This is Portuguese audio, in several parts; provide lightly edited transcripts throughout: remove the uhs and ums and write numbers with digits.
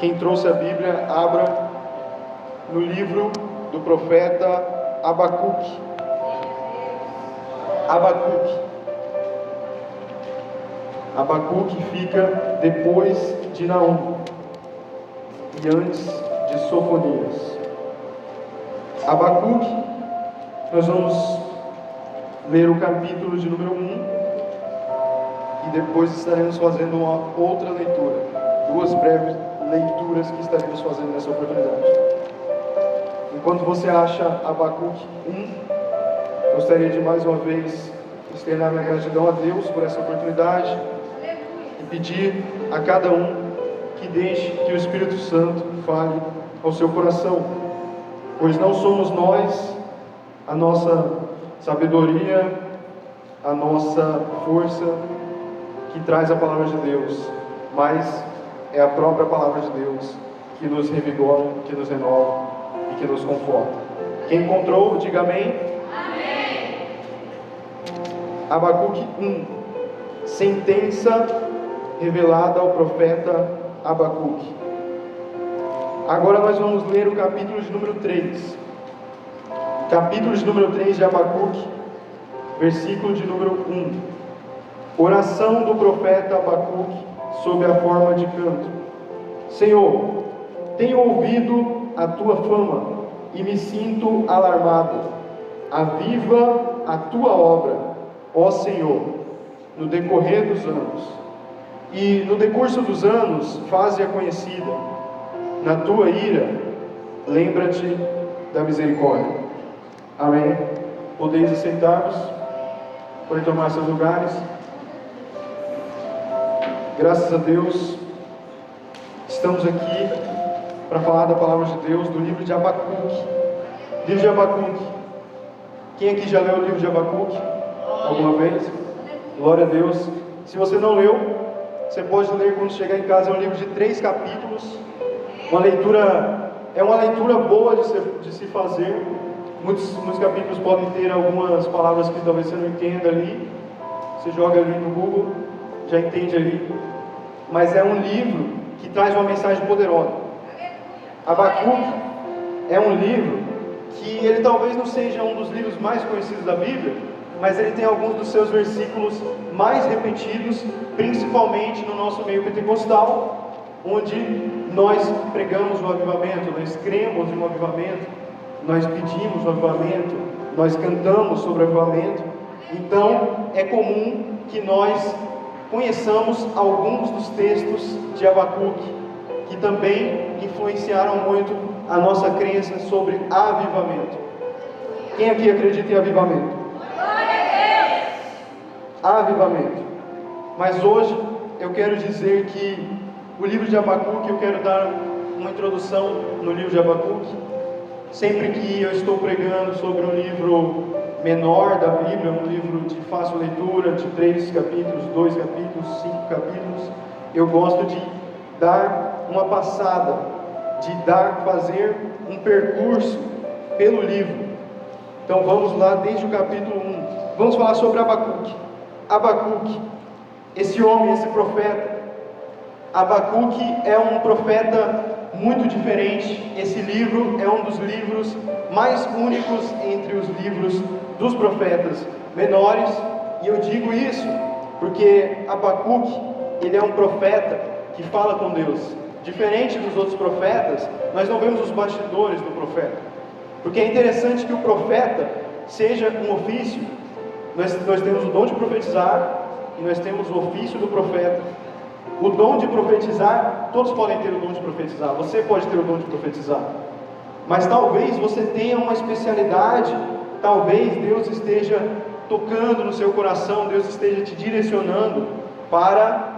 Quem trouxe a Bíblia, abra no livro do profeta Abacuque. Abacuque fica depois de Naum e antes de Sofonias. Abacuque, nós vamos ler o capítulo de número 1 e depois estaremos fazendo uma outra leitura, duas breves leituras que estaremos fazendo nessa oportunidade. Enquanto você acha Abacuque 1, gostaria de mais uma vez externar minha gratidão a Deus por essa oportunidade e pedir a cada um que deixe que o Espírito Santo fale ao seu coração, pois não somos nós, a nossa sabedoria, a nossa força que traz a palavra de Deus, mas é a própria palavra de Deus que nos revigora, que nos renova e que nos conforta. Quem encontrou, diga amém. Amém. Abacuque 1, sentença revelada ao profeta Abacuque. Agora nós vamos ler o capítulo de número 3. Capítulo de número 3 de Abacuque, versículo de número 1. Oração do profeta Abacuque sob a forma de canto. Senhor, tenho ouvido a tua fama e me sinto alarmado. Aviva a tua obra, ó Senhor, no decorrer dos anos. E no decurso dos anos, faze-a conhecida. Na tua ira, lembra-te da misericórdia. Amém. Podeis aceitar-vos? Podem tomar seus lugares. Graças a Deus, estamos aqui para falar da palavra de Deus, do livro de Abacuque. Livro de Abacuque. Quem aqui já leu o livro de Abacuque? Alguma vez? Glória a Deus. Se você não leu, você pode ler quando chegar em casa. É um livro de 3 capítulos. É uma leitura boa de se fazer. Muitos capítulos podem ter algumas palavras que talvez você não entenda ali. Você joga ali no Google, já entende ali. Mas é um livro que traz uma mensagem poderosa. Abacuque é um livro que ele talvez não seja um dos livros mais conhecidos da Bíblia, mas ele tem alguns dos seus versículos mais repetidos, principalmente no nosso meio pentecostal, onde nós pregamos o avivamento, nós cremos em um avivamento, nós pedimos o avivamento, nós cantamos sobre o avivamento. Então é comum que nós conheçamos alguns dos textos de Abacuque, que também influenciaram muito a nossa crença sobre avivamento. Quem aqui acredita em avivamento? Avivamento. Mas hoje eu quero dizer que o livro de Abacuque, eu quero dar uma introdução no livro de Abacuque. Sempre que eu estou pregando sobre um livro menor da Bíblia, um livro de fácil leitura, de 3 capítulos, 2 capítulos, 5 capítulos, eu gosto de dar uma passada, fazer um percurso pelo livro. Então vamos lá desde o capítulo 1. Vamos falar sobre Abacuque. Abacuque, esse homem, esse profeta. Abacuque é um profeta muito diferente. Esse livro é um dos livros mais únicos entre os livros dos profetas menores. E eu digo isso porque Abacuque, ele é um profeta que fala com Deus. Diferente dos outros profetas, nós não vemos os bastidores do profeta, porque é interessante que o profeta seja um ofício. Nós temos o dom de profetizar e nós temos o ofício do profeta. O dom de profetizar, todos podem ter o dom de profetizar. Você pode ter o dom de profetizar, mas talvez você tenha uma especialidade. Talvez Deus esteja tocando no seu coração, Deus esteja te direcionando para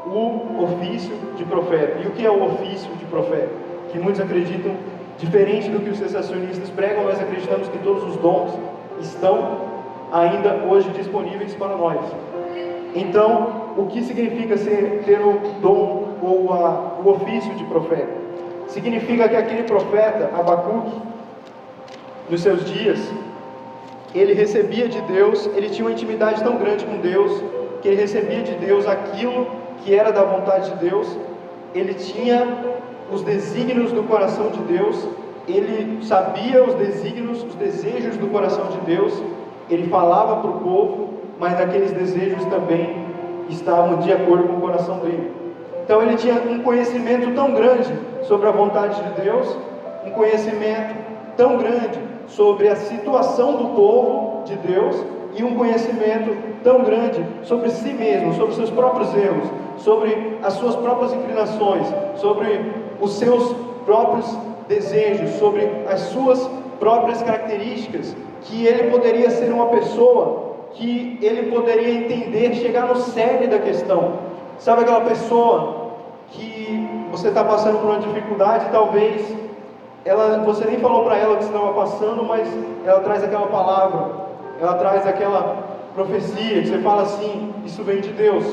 o ofício de profeta. E o que é o ofício de profeta? Que muitos acreditam, diferente do que os sensacionistas pregam, nós acreditamos que todos os dons estão ainda hoje disponíveis para nós. Então, o que significa ter o dom ou o ofício de profeta? Significa que aquele profeta, Abacuque, nos seus dias, ele recebia de Deus, ele tinha uma intimidade tão grande com Deus, que ele recebia de Deus aquilo que era da vontade de Deus. Ele tinha os desígnios do coração de Deus, ele sabia os desígnios, os desejos do coração de Deus, ele falava para o povo, mas aqueles desejos também estavam de acordo com o coração dele. Então ele tinha um conhecimento tão grande sobre a vontade de Deus, um conhecimento tão grande sobre a situação do povo de Deus, e um conhecimento tão grande sobre si mesmo, sobre seus próprios erros, sobre as suas próprias inclinações, sobre os seus próprios desejos, sobre as suas próprias características, que ele poderia ser uma pessoa que ele poderia entender, chegar no cerne da questão. Sabe aquela pessoa que você está passando por uma dificuldade, talvez você nem falou para ela que você estava passando, mas ela traz aquela palavra, ela traz aquela profecia, que você fala assim, isso vem de Deus.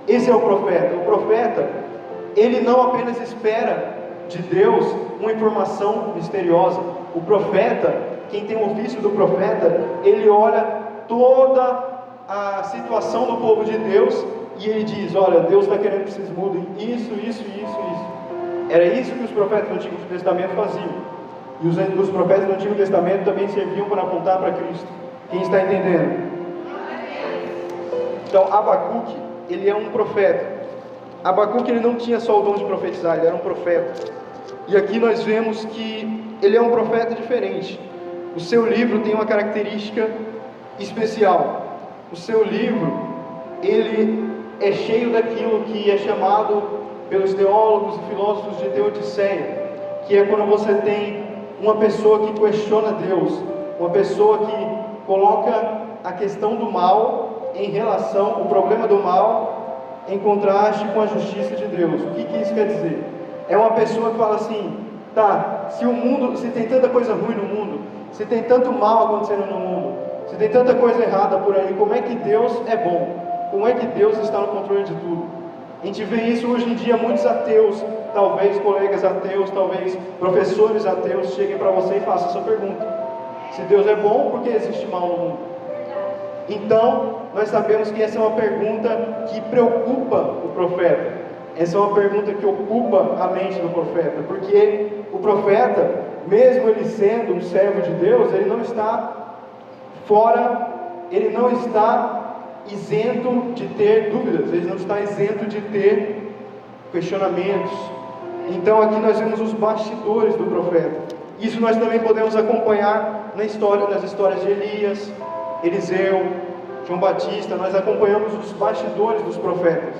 Esse é o profeta. O profeta, ele não apenas espera de Deus uma informação misteriosa. O profeta, quem tem o ofício do profeta, ele olha toda a situação do povo de Deus e ele diz, olha, Deus está querendo que vocês mudem isso. Era isso que os profetas do Antigo Testamento faziam. E os profetas do Antigo Testamento também serviam para apontar para Cristo. Quem está entendendo? Então, Abacuque, ele é um profeta. Abacuque, ele não tinha só o dom de profetizar, ele era um profeta. E aqui nós vemos que ele é um profeta diferente. O seu livro tem uma característica especial. O seu livro, ele é cheio daquilo que é chamado pelos teólogos e filósofos de teodiceia, que é quando você tem uma pessoa que questiona Deus, uma pessoa que coloca a questão do mal em relação, o problema do mal em contraste com a justiça de Deus. O que isso quer dizer? É uma pessoa que fala assim, tá, se tem tanta coisa ruim no mundo, se tem tanto mal acontecendo no mundo, se tem tanta coisa errada por aí, como é que Deus é bom? Como é que Deus está no controle de tudo? A gente vê isso hoje em dia, muitos ateus, talvez colegas ateus, talvez professores ateus, cheguem para você e façam essa pergunta. Se Deus é bom, por que existe mal no mundo? Então, nós sabemos que essa é uma pergunta que preocupa o profeta. Essa é uma pergunta que ocupa a mente do profeta, porque o profeta, mesmo ele sendo um servo de Deus, ele não está fora, ele não está isento de ter dúvidas, ele não está isento de ter questionamentos. Então aqui nós vemos os bastidores do profeta. Isso nós também podemos acompanhar nas histórias de Elias, Eliseu, João Batista. Nós acompanhamos os bastidores dos profetas.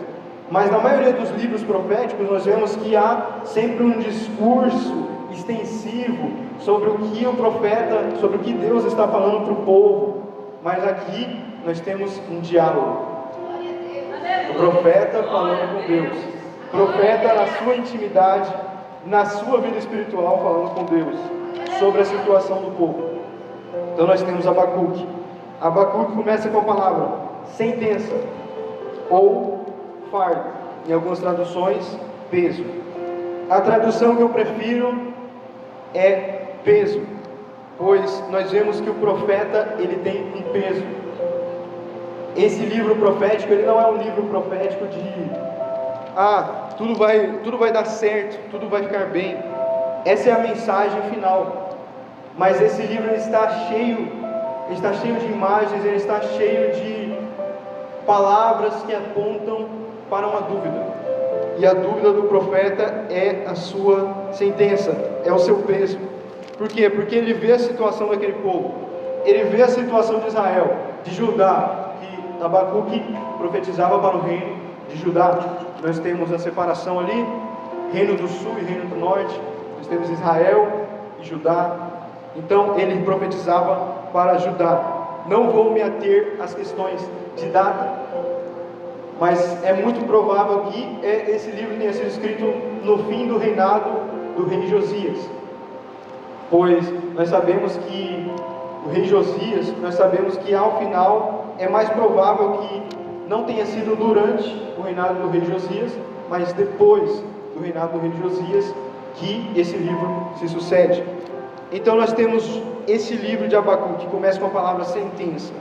Mas na maioria dos livros proféticos nós vemos que há sempre um discurso extensivo sobre o que o profeta, sobre o que Deus está falando para o povo. Mas aqui nós temos um diálogo. O profeta falando com Deus. O profeta na sua intimidade, na sua vida espiritual, falando com Deus sobre a situação do povo. Então nós temos Abacuque. Abacuque começa com a palavra sentença ou fardo, em algumas traduções peso. A tradução que eu prefiro é peso, pois nós vemos que o profeta, ele tem um peso. Esse livro profético, ele não é um livro profético de tudo vai dar certo, tudo vai ficar bem. Essa é a mensagem final. Mas esse livro está cheio de imagens, ele está cheio de palavras que apontam para uma dúvida. E a dúvida do profeta é a sua sentença, é o seu peso. Por quê? Porque ele vê a situação daquele povo, ele vê a situação de Israel, de Judá, que Abacuque profetizava para o reino de Judá. Nós temos a separação ali, reino do sul e reino do norte, nós temos Israel e Judá. Então ele profetizava para Judá. Não vou me ater às questões de data, mas é muito provável que esse livro tenha sido escrito no fim do reinado do rei Josias, pois nós sabemos que o rei Josias, nós sabemos que ao final é mais provável que não tenha sido durante o reinado do rei Josias, mas depois do reinado do rei Josias que esse livro se sucede. Então nós temos esse livro de Abacuque, que começa com a palavra sentença.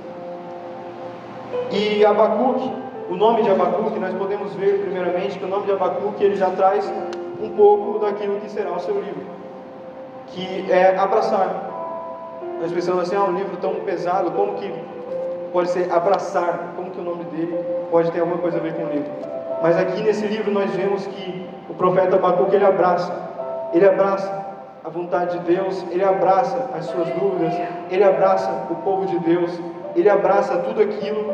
E Abacuque, o nome de Abacuque, nós podemos ver primeiramente que o nome de Abacuque, ele já traz um pouco daquilo que será o seu livro, que é abraçar. Nós pensamos assim, um livro tão pesado, como que pode ser abraçar? Como que o nome dele pode ter alguma coisa a ver com o livro? Mas aqui nesse livro nós vemos que o profeta Abacuque, ele abraça a vontade de Deus, ele abraça as suas dúvidas, ele abraça o povo de Deus, ele abraça tudo aquilo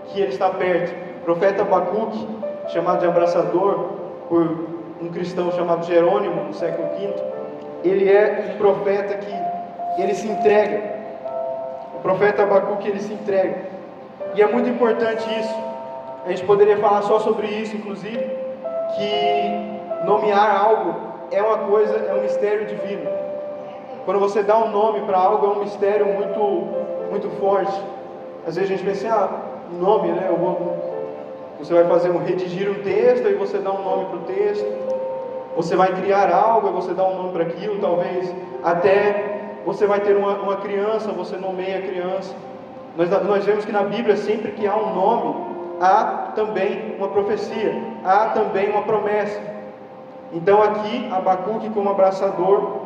que ele está perto. O profeta Abacuque, chamado de abraçador por um cristão chamado Jerônimo, no século V, ele é um profeta que ele se entrega. O profeta Abacuque, ele se entrega. E é muito importante isso. A gente poderia falar só sobre isso, inclusive, que nomear algo é uma coisa, é um mistério divino. Quando você dá um nome para algo, é um mistério muito forte. Às vezes a gente pensa, nome, né? Você vai redigir um texto, aí você dá um nome para o texto. Você vai criar algo, aí você dá um nome para aquilo. Talvez até você vai ter uma criança, você nomeia a criança. Nós vemos que na Bíblia, sempre que há um nome, há também uma profecia, há também uma promessa. Então aqui, Abacuque, como abraçador,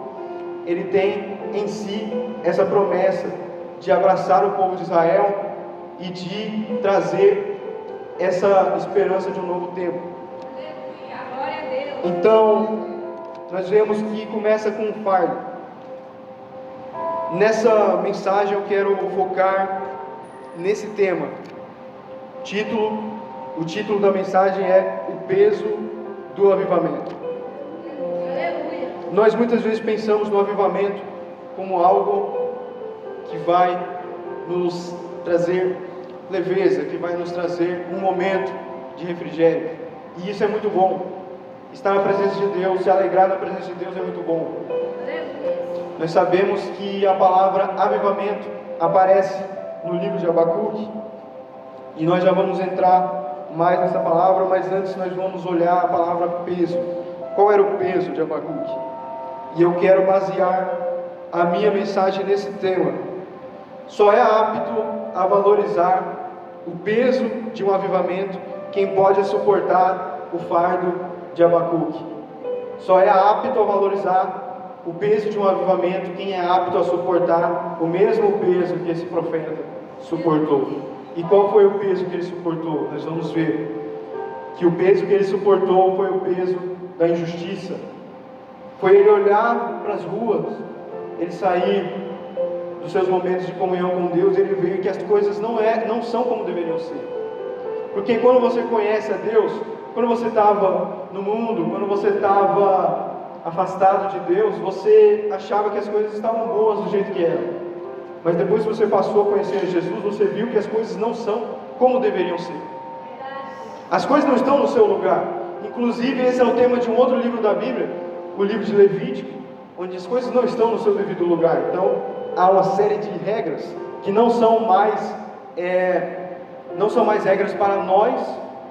ele tem em si essa promessa de abraçar o povo de Israel e de trazer essa esperança de um novo tempo. Então, nós vemos que começa com um fardo. Nessa mensagem eu quero focar nesse tema. O título da mensagem é O Peso do Avivamento. Nós muitas vezes pensamos no avivamento como algo que vai nos trazer leveza, que vai nos trazer um momento de refrigério. E isso é muito bom. Estar na presença de Deus, se alegrar na presença de Deus é muito bom. Nós sabemos que a palavra avivamento aparece no livro de Abacuque, e nós já vamos entrar mais nessa palavra, mas antes nós vamos olhar a palavra peso. Qual era o peso de Abacuque? E eu quero basear a minha mensagem nesse tema. Só é apto a valorizar o peso de um avivamento quem pode suportar o fardo de Abacuque. Só é apto a valorizar o peso de um avivamento quem é apto a suportar o mesmo peso que esse profeta suportou. E qual foi o peso que ele suportou? Nós vamos ver que o peso que ele suportou foi o peso da injustiça. Foi ele olhar para as ruas, ele sair dos seus momentos de comunhão com Deus, ele veio que as coisas não são como deveriam ser. Porque quando você conhece a Deus, quando você estava no mundo, quando você estava afastado de Deus, você achava que as coisas estavam boas do jeito que eram. Mas depois que você passou a conhecer Jesus, você viu que as coisas não são como deveriam ser. As coisas não estão no seu lugar. Inclusive, esse é o tema de um outro livro da Bíblia, o livro de Levítico, onde as coisas não estão no seu devido lugar. Então, há uma série de regras que não são mais regras para nós,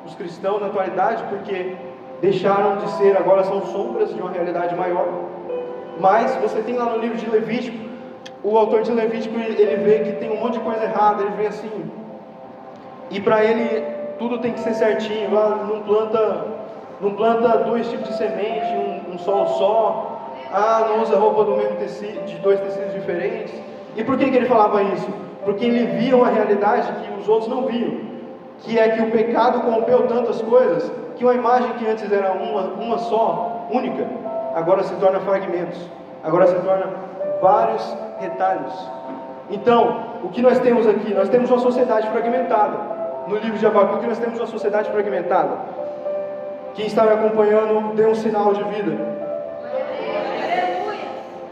os cristãos na atualidade, porque deixaram de ser, agora são sombras de uma realidade maior. Mas você tem lá no livro de Levítico, o autor de Levítico, ele vê que tem um monte de coisa errada, ele vê assim, e para ele tudo tem que ser certinho, lá não planta 2 tipos de semente, um solo só, não usa roupa do mesmo tecido, de 2 tecidos diferentes. E por que ele falava isso? Porque ele via uma realidade que os outros não viam, que é que o pecado corrompeu tantas coisas, que uma imagem que antes era uma só, única, agora se torna fragmentos, agora se torna vários retalhos. Então, o que nós temos aqui? Nós temos uma sociedade fragmentada. No livro de Abacuque nós temos uma sociedade fragmentada. Quem está me acompanhando, dê um sinal de vida.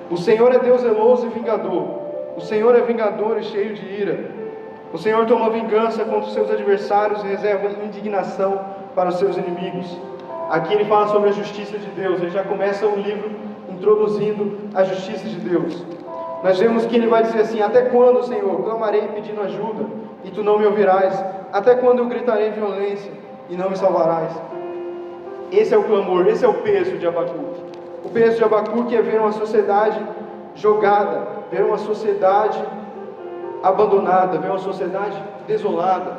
O Senhor é Deus zeloso e vingador. O Senhor é vingador e cheio de ira. O Senhor toma vingança contra os seus adversários e reserva indignação para os seus inimigos. Aqui ele fala sobre a justiça de Deus. Ele já começa o livro introduzindo a justiça de Deus. Nós vemos que ele vai dizer assim: até quando, Senhor, clamarei pedindo ajuda e tu não me ouvirás? Até quando eu gritarei violência e não me salvarás? Esse é o clamor, esse é o peso de Abacuque. O peso de Abacuque é ver uma sociedade jogada, ver uma sociedade abandonada, ver uma sociedade desolada.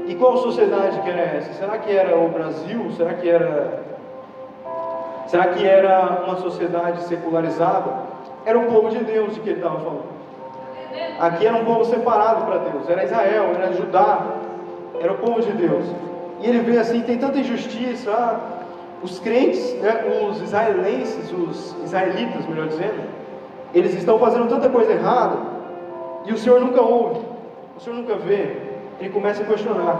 E qual sociedade que era essa? Será que era o Brasil? Será Será que era uma sociedade secularizada? Era o povo de Deus de que ele estava falando. Aqui era um povo separado para Deus, era Israel, era Judá, era o povo de Deus. E ele vê assim, tem tanta injustiça, os crentes, né, os israelenses, os israelitas, melhor dizendo, eles estão fazendo tanta coisa errada, e o Senhor nunca ouve, o Senhor nunca vê. Ele começa a questionar: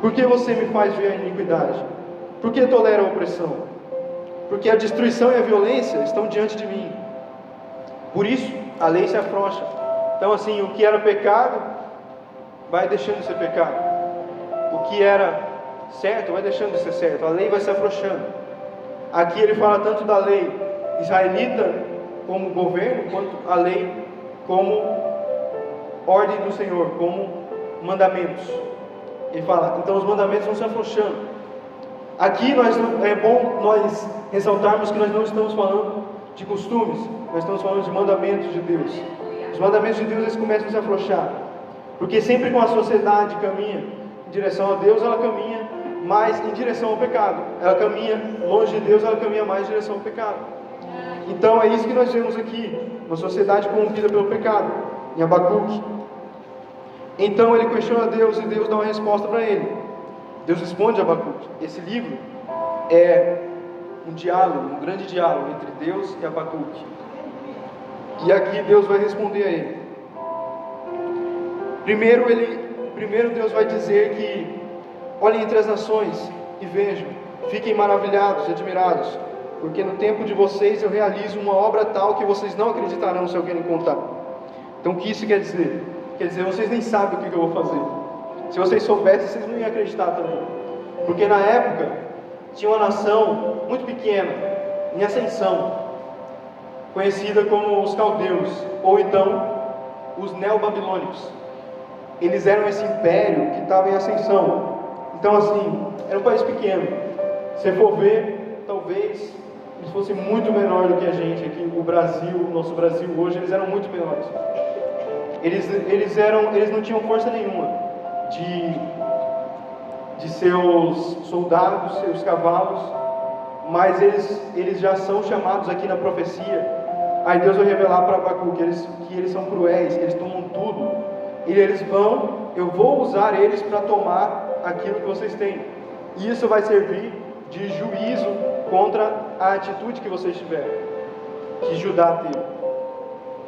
por que você me faz ver a iniquidade? Por que tolera a opressão? Porque a destruição e a violência estão diante de mim. Por isso, a lei se afrouxa. Então assim, o que era pecado, vai deixando de ser pecado. O que era certo, vai deixando de ser certo. A lei vai se afrouxando. Aqui ele fala tanto da lei israelita, como governo, quanto a lei como ordem do Senhor, como mandamentos. Ele fala, então os mandamentos vão se afrouxando. Aqui é bom nós ressaltarmos que nós não estamos falando de costumes, nós estamos falando de mandamentos de Deus. Os mandamentos de Deus, eles começam a se afrouxar, porque sempre que a sociedade caminha em direção a Deus, ela caminha mais em direção ao pecado. Ela caminha longe de Deus, ela caminha mais em direção ao pecado. Então é isso que nós vemos aqui, uma sociedade corrompida pelo pecado, em Abacuque. Então ele questiona Deus e Deus dá uma resposta para ele. Deus responde a Abacuque. Esse livro é um diálogo, um grande diálogo entre Deus e Abacuque. E aqui Deus vai responder a ele. Primeiro Deus vai dizer que olhem entre as nações e vejam, fiquem maravilhados e admirados, porque no tempo de vocês eu realizo uma obra tal que vocês não acreditarão se alguém lhe contar. Então o que isso quer dizer? Quer dizer, vocês nem sabem o que eu vou fazer. Se vocês soubessem, vocês não iam acreditar também. Porque na época, tinha uma nação muito pequena, em ascensão, conhecida como os caldeus, ou então os neobabilônicos. Eles eram esse império que estava em ascensão. Então assim, era um país pequeno. Se for ver, talvez eles fossem muito menor do que a gente aqui. O Brasil, o nosso Brasil hoje, eles eram muito menores. Eles não tinham força nenhuma de seus soldados, seus cavalos, mas eles já são chamados aqui na profecia. Aí Deus vai revelar para Abacuque que eles são cruéis, que eles tomam tudo, e eu vou usar eles para tomar aquilo que vocês têm, e isso vai servir de juízo contra a atitude que vocês tiveram, que Judá teve.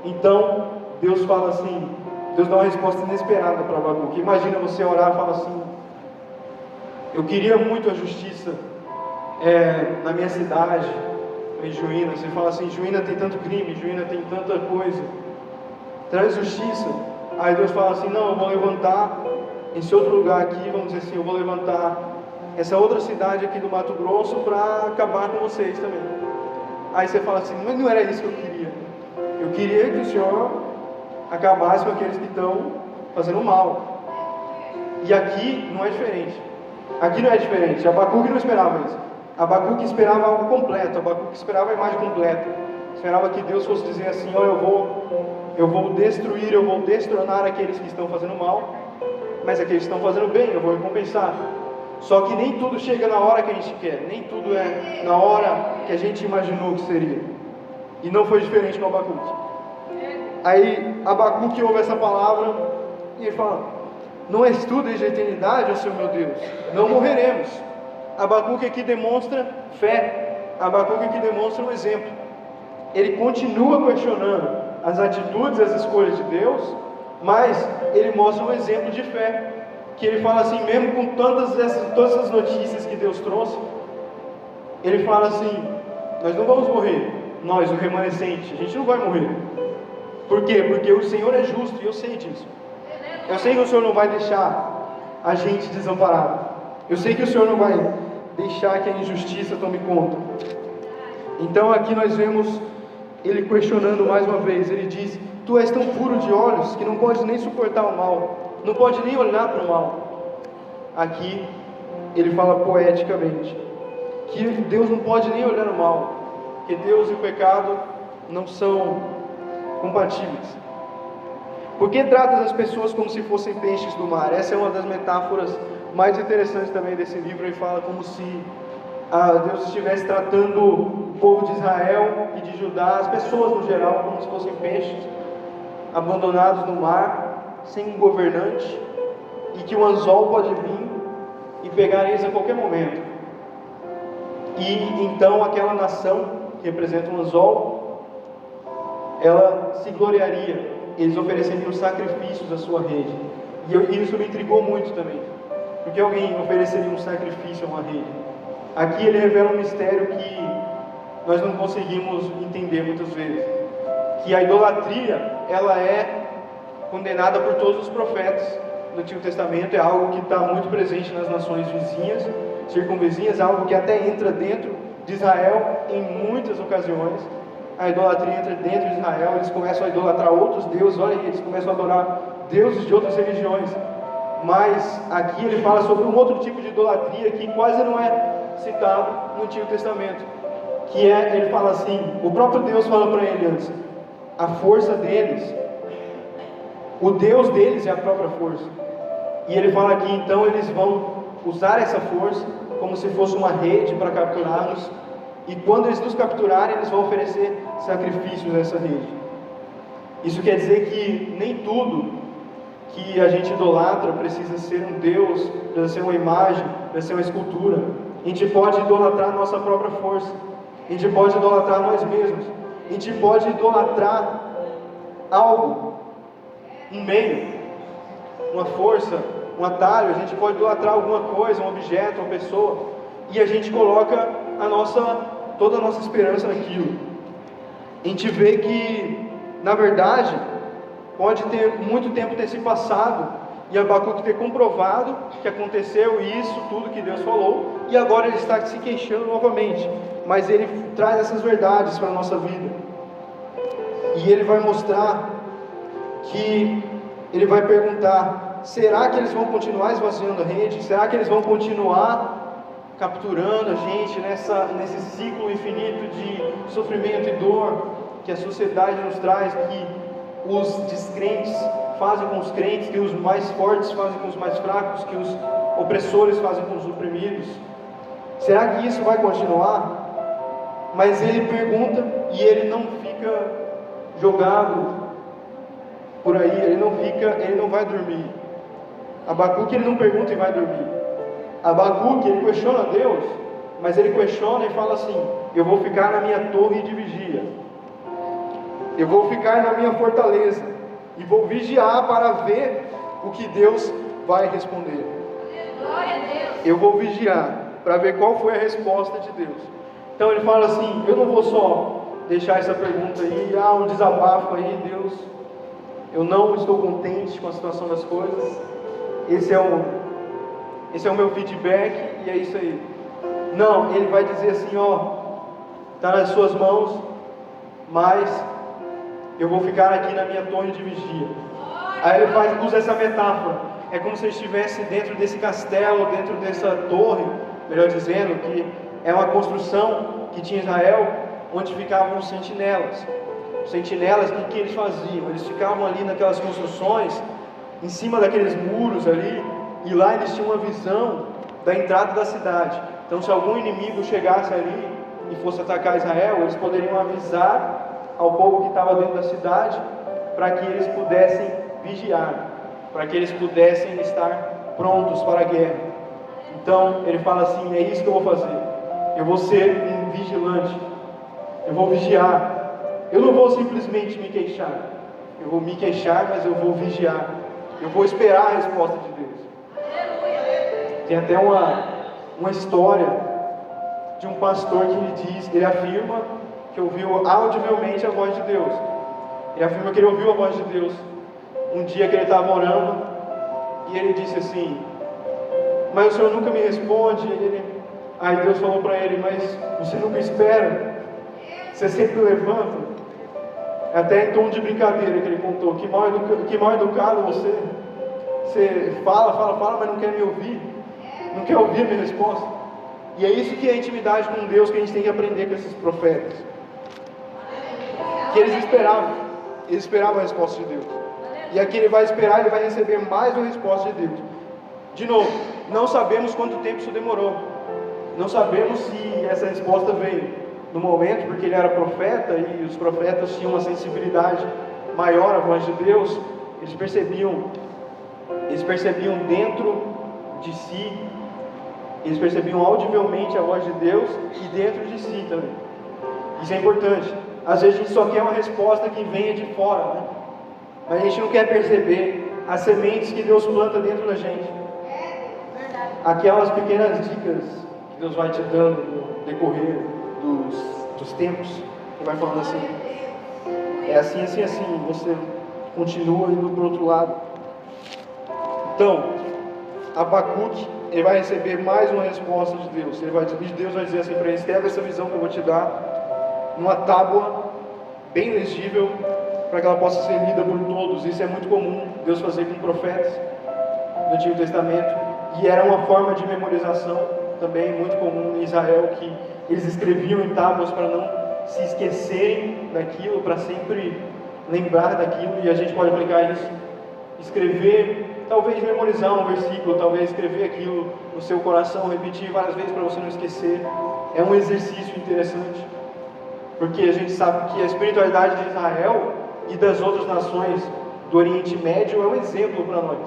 Então Deus fala assim, Deus dá uma resposta inesperada para Abacuque. Imagina você orar e falar assim: eu queria muito a justiça na minha cidade, em Juína. Você fala assim: Juína tem tanto crime, Juína tem tanta coisa, traz justiça. Aí Deus fala assim: não, eu vou levantar esse outro lugar aqui, vamos dizer assim, eu vou levantar essa outra cidade aqui do Mato Grosso para acabar com vocês também. Aí você fala assim: mas não era isso que eu queria. Eu queria que o Senhor acabasse com aqueles que estão fazendo mal. E aqui não é diferente. Aqui não é diferente. Abacuque não esperava isso. Abacuque esperava algo completo. Abacuque esperava a imagem completa. Esperava que Deus fosse dizer assim: olha, eu vou destruir, eu vou destronar aqueles que estão fazendo mal, mas aqueles que estão fazendo bem, eu vou recompensar. Só que nem tudo chega na hora que a gente quer, nem tudo é na hora que a gente imaginou que seria. E não foi diferente com Abacuque. Aí Abacuque ouve essa palavra e ele fala: não és tu desde a eternidade, ó Senhor meu Deus, não morreremos. Abacuque aqui demonstra fé. Abacuque aqui demonstra um exemplo. Ele continua questionando as atitudes, as escolhas de Deus, mas ele mostra um exemplo de fé, que ele fala assim, mesmo com todas essas notícias que Deus trouxe, ele fala assim: nós não vamos morrer, nós, o remanescente, a gente não vai morrer. Por quê? Porque o Senhor é justo, e eu sei disso. Eu sei que o Senhor não vai deixar a gente desamparado. Eu sei que o Senhor não vai deixar que a injustiça tome conta. Então aqui nós vemos ele questionando mais uma vez. Ele diz: tu és tão puro de olhos que não pode nem suportar o mal, não pode nem olhar para o mal. Aqui ele fala poeticamente que Deus não pode nem olhar o mal, que Deus e o pecado não são compatíveis. Porque tratas as pessoas como se fossem peixes do mar. Essa é uma das metáforas mais interessantes também desse livro. Ele fala como se Deus estivesse tratando o povo de Israel e de Judá, as pessoas no geral, como se fossem peixes, abandonados no mar, sem um governante, e que o anzol pode vir e pegar eles a qualquer momento. E então aquela nação, que representa um anzol, ela se gloriaria, eles ofereceriam sacrifícios à sua rede. E isso me intrigou muito também, porque alguém ofereceria um sacrifício a uma rede? Aqui ele revela um mistério que nós não conseguimos entender muitas vezes, que a idolatria, ela é condenada por todos os profetas do Antigo Testamento, é algo que está muito presente nas nações vizinhas, circunvizinhas, algo que até entra dentro de Israel em muitas ocasiões. A idolatria entra dentro de Israel, eles começam a idolatrar outros deuses, olha aí, eles começam a adorar deuses de outras religiões. Mas aqui ele fala sobre um outro tipo de idolatria que quase não é citado no Antigo Testamento, que é, ele fala assim, o próprio Deus fala para ele antes, a força deles, o Deus deles é a própria força. E ele fala aqui, então eles vão usar essa força como se fosse uma rede para capturá-los, e quando eles nos capturarem, eles vão oferecer sacrifícios a essa rede. Isso quer dizer que nem tudo que a gente idolatra precisa ser um Deus, precisa ser uma imagem, precisa ser uma escultura. A gente pode idolatrar a nossa própria força, a gente pode idolatrar nós mesmos, a gente pode idolatrar algo, um meio, uma força, um atalho, a gente pode idolatrar alguma coisa, um objeto, uma pessoa, e a gente coloca toda a nossa esperança naquilo. A gente vê que, na verdade, pode ter muito tempo ter se passado, e Abacuque ter comprovado que aconteceu isso, tudo que Deus falou, e agora ele está se queixando novamente, mas ele traz essas verdades para a nossa vida, e ele vai mostrar que, ele vai perguntar, será que eles vão continuar esvaziando a rede? Será que eles vão continuar capturando a gente nesse ciclo infinito de sofrimento e dor que a sociedade nos traz, que os descrentes fazem com os crentes, que os mais fortes fazem com os mais fracos, que os opressores fazem com os oprimidos? Será que isso vai continuar? Mas ele pergunta e ele não fica jogado por aí, ele não vai dormir. Abacuque ele não pergunta e vai dormir. Abacuque ele questiona Deus, mas ele questiona e fala assim: eu vou ficar na minha torre de vigia, eu vou ficar na minha fortaleza e vou vigiar para ver o que Deus vai responder. Eu vou vigiar para ver qual foi a resposta de Deus. Então ele fala assim: eu não vou só deixar essa pergunta aí, um desabafo aí, Deus, eu não estou contente com a situação das coisas, esse é o meu feedback e é isso aí. Não, ele vai dizer assim: está nas suas mãos, mas eu vou ficar aqui na minha torre de vigia. Aí ele usa essa metáfora, é como se eu estivesse dentro desse castelo, dentro dessa torre, melhor dizendo, que é uma construção que tinha Israel, onde ficavam os sentinelas. Os sentinelas, o que eles faziam? Eles ficavam ali naquelas construções, em cima daqueles muros ali, e lá eles tinham uma visão da entrada da cidade. Então, se algum inimigo chegasse ali e fosse atacar Israel, eles poderiam avisar ao povo que estava dentro da cidade, para que eles pudessem vigiar, para que eles pudessem estar prontos para a guerra. Então ele fala assim: é isso que eu vou fazer, eu vou ser um vigilante, eu vou vigiar, eu não vou simplesmente me queixar, eu vou me queixar, mas eu vou vigiar, eu vou esperar a resposta de Deus. Tem até uma história de um pastor que ele afirma que ouviu audivelmente a voz de Deus. Ele afirma que ele ouviu a voz de Deus um dia que ele estava orando, e ele disse assim: mas o Senhor nunca me responde. Aí Deus falou para ele: mas você nunca espera, você sempre levanta. Até em tom de brincadeira que ele contou: que mal educado você. Você fala, mas não quer me ouvir, não quer ouvir a minha resposta. E é isso que é a intimidade com Deus, que a gente tem que aprender com esses profetas, que eles esperavam a resposta de Deus. E aqui ele vai esperar, ele vai receber mais uma resposta de Deus. De novo, não sabemos quanto tempo isso demorou. Não sabemos se essa resposta veio no momento, porque ele era profeta e os profetas tinham uma sensibilidade maior à voz de Deus. Eles percebiam dentro de si, eles percebiam audivelmente a voz de Deus e dentro de si também. Isso é importante. Às vezes a gente só quer uma resposta que venha de fora, né? Mas a gente não quer perceber as sementes que Deus planta dentro da gente. Aquelas pequenas dicas que Deus vai te dando no decorrer dos tempos. Ele vai falando assim, é assim, assim, assim, você continua indo para o outro lado. Então, Abacuque, ele vai receber mais uma resposta de Deus. Deus vai dizer assim para ele: escreve essa visão que eu vou te dar numa tábua bem legível, para que ela possa ser lida por todos. Isso é muito comum Deus fazer com profetas do Antigo Testamento, e era uma forma de memorização também muito comum em Israel, que eles escreviam em tábuas para não se esquecerem daquilo, para sempre lembrar daquilo. E a gente pode aplicar isso, escrever, talvez memorizar um versículo, talvez escrever aquilo no seu coração, repetir várias vezes para você não esquecer. É um exercício interessante, porque a gente sabe que a espiritualidade de Israel e das outras nações do Oriente Médio é um exemplo para nós,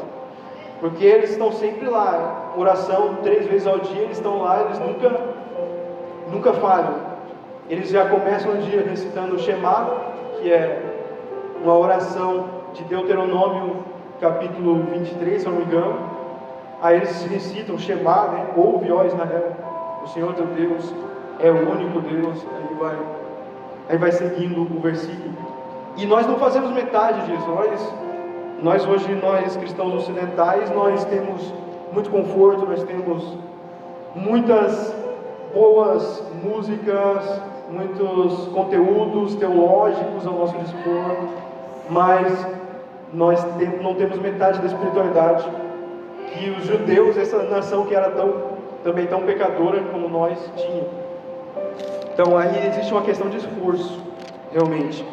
porque eles estão sempre lá, oração 3 vezes ao dia, eles estão lá, eles nunca falham. Eles já começam o dia recitando o Shema, que é uma oração de Deuteronômio capítulo 23, se eu não me engano. Aí eles recitam o Shema, né? Ouve, ó Israel, o Senhor teu Deus é o único Deus. Aí vai seguindo o versículo. E nós não fazemos metade disso. Nós hoje, nós cristãos ocidentais, nós temos muito conforto, nós temos muitas boas músicas, muitos conteúdos teológicos ao nosso dispor, mas nós não temos metade da espiritualidade que os judeus, essa nação que era também tão pecadora como nós, tinha. Então aí existe uma questão de esforço, realmente.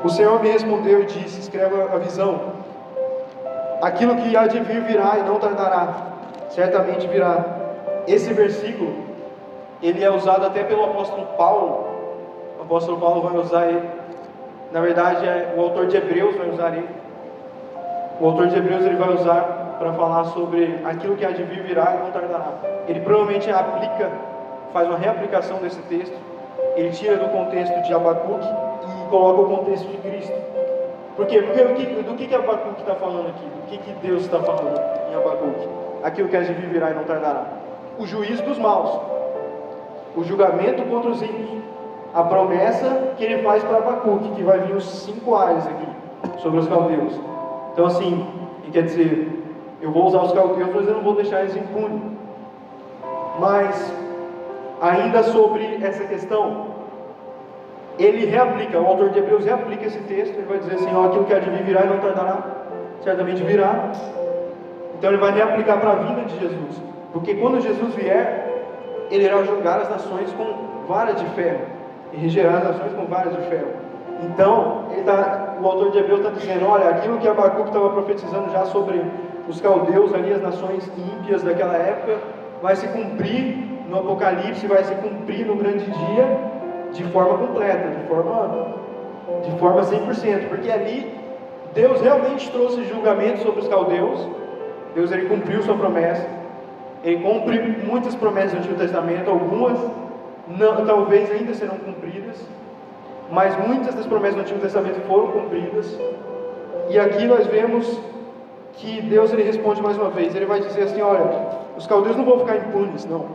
O Senhor me respondeu e disse: escreva a visão. Aquilo que há de vir virá e não tardará, certamente virá. Esse versículo, ele é usado até pelo apóstolo Paulo. O apóstolo Paulo vai usar ele. Na verdade, o autor de Hebreus vai usar ele. O autor de Hebreus ele vai usar para falar sobre aquilo que há de vir virá e não tardará. Ele provavelmente faz uma reaplicação desse texto. Ele tira do contexto de Abacuque e coloca o contexto de Cristo. Por quê? Porque do que Abacuque está falando aqui? Do que Deus está falando em Abacuque? Aquilo que há de vir virá e não tardará. O juízo dos maus, o julgamento contra os ímpios, a promessa que ele faz para Abacuque, que vai vir os 5 ares aqui, sobre os caldeus. Então assim, quer dizer, eu vou usar os caldeus, mas eu não vou deixar eles impunes. Mas, ainda sobre essa questão, ele reaplica, o autor de Hebreus reaplica esse texto, ele vai dizer assim: ó, aquilo que há de vir virá e não tardará, certamente virá. Então ele vai reaplicar para a vinda de Jesus, porque quando Jesus vier, ele irá julgar as nações com vara de ferro, e regerá as nações com varas de ferro. Então, o autor de Hebreus está dizendo: olha, aquilo que Abacuque estava profetizando já sobre os caldeus ali, as nações ímpias daquela época, vai se cumprir no Apocalipse, vai se cumprir no grande dia, de forma completa, de forma 100%, porque ali Deus realmente trouxe julgamento sobre os caldeus. Deus ele cumpriu sua promessa, ele cumpre muitas promessas do Antigo Testamento, algumas talvez ainda serão cumpridas, mas muitas das promessas do Antigo Testamento foram cumpridas. E aqui nós vemos que Deus ele responde mais uma vez. Ele vai dizer assim: olha, os caldeus não vão ficar impunes, não.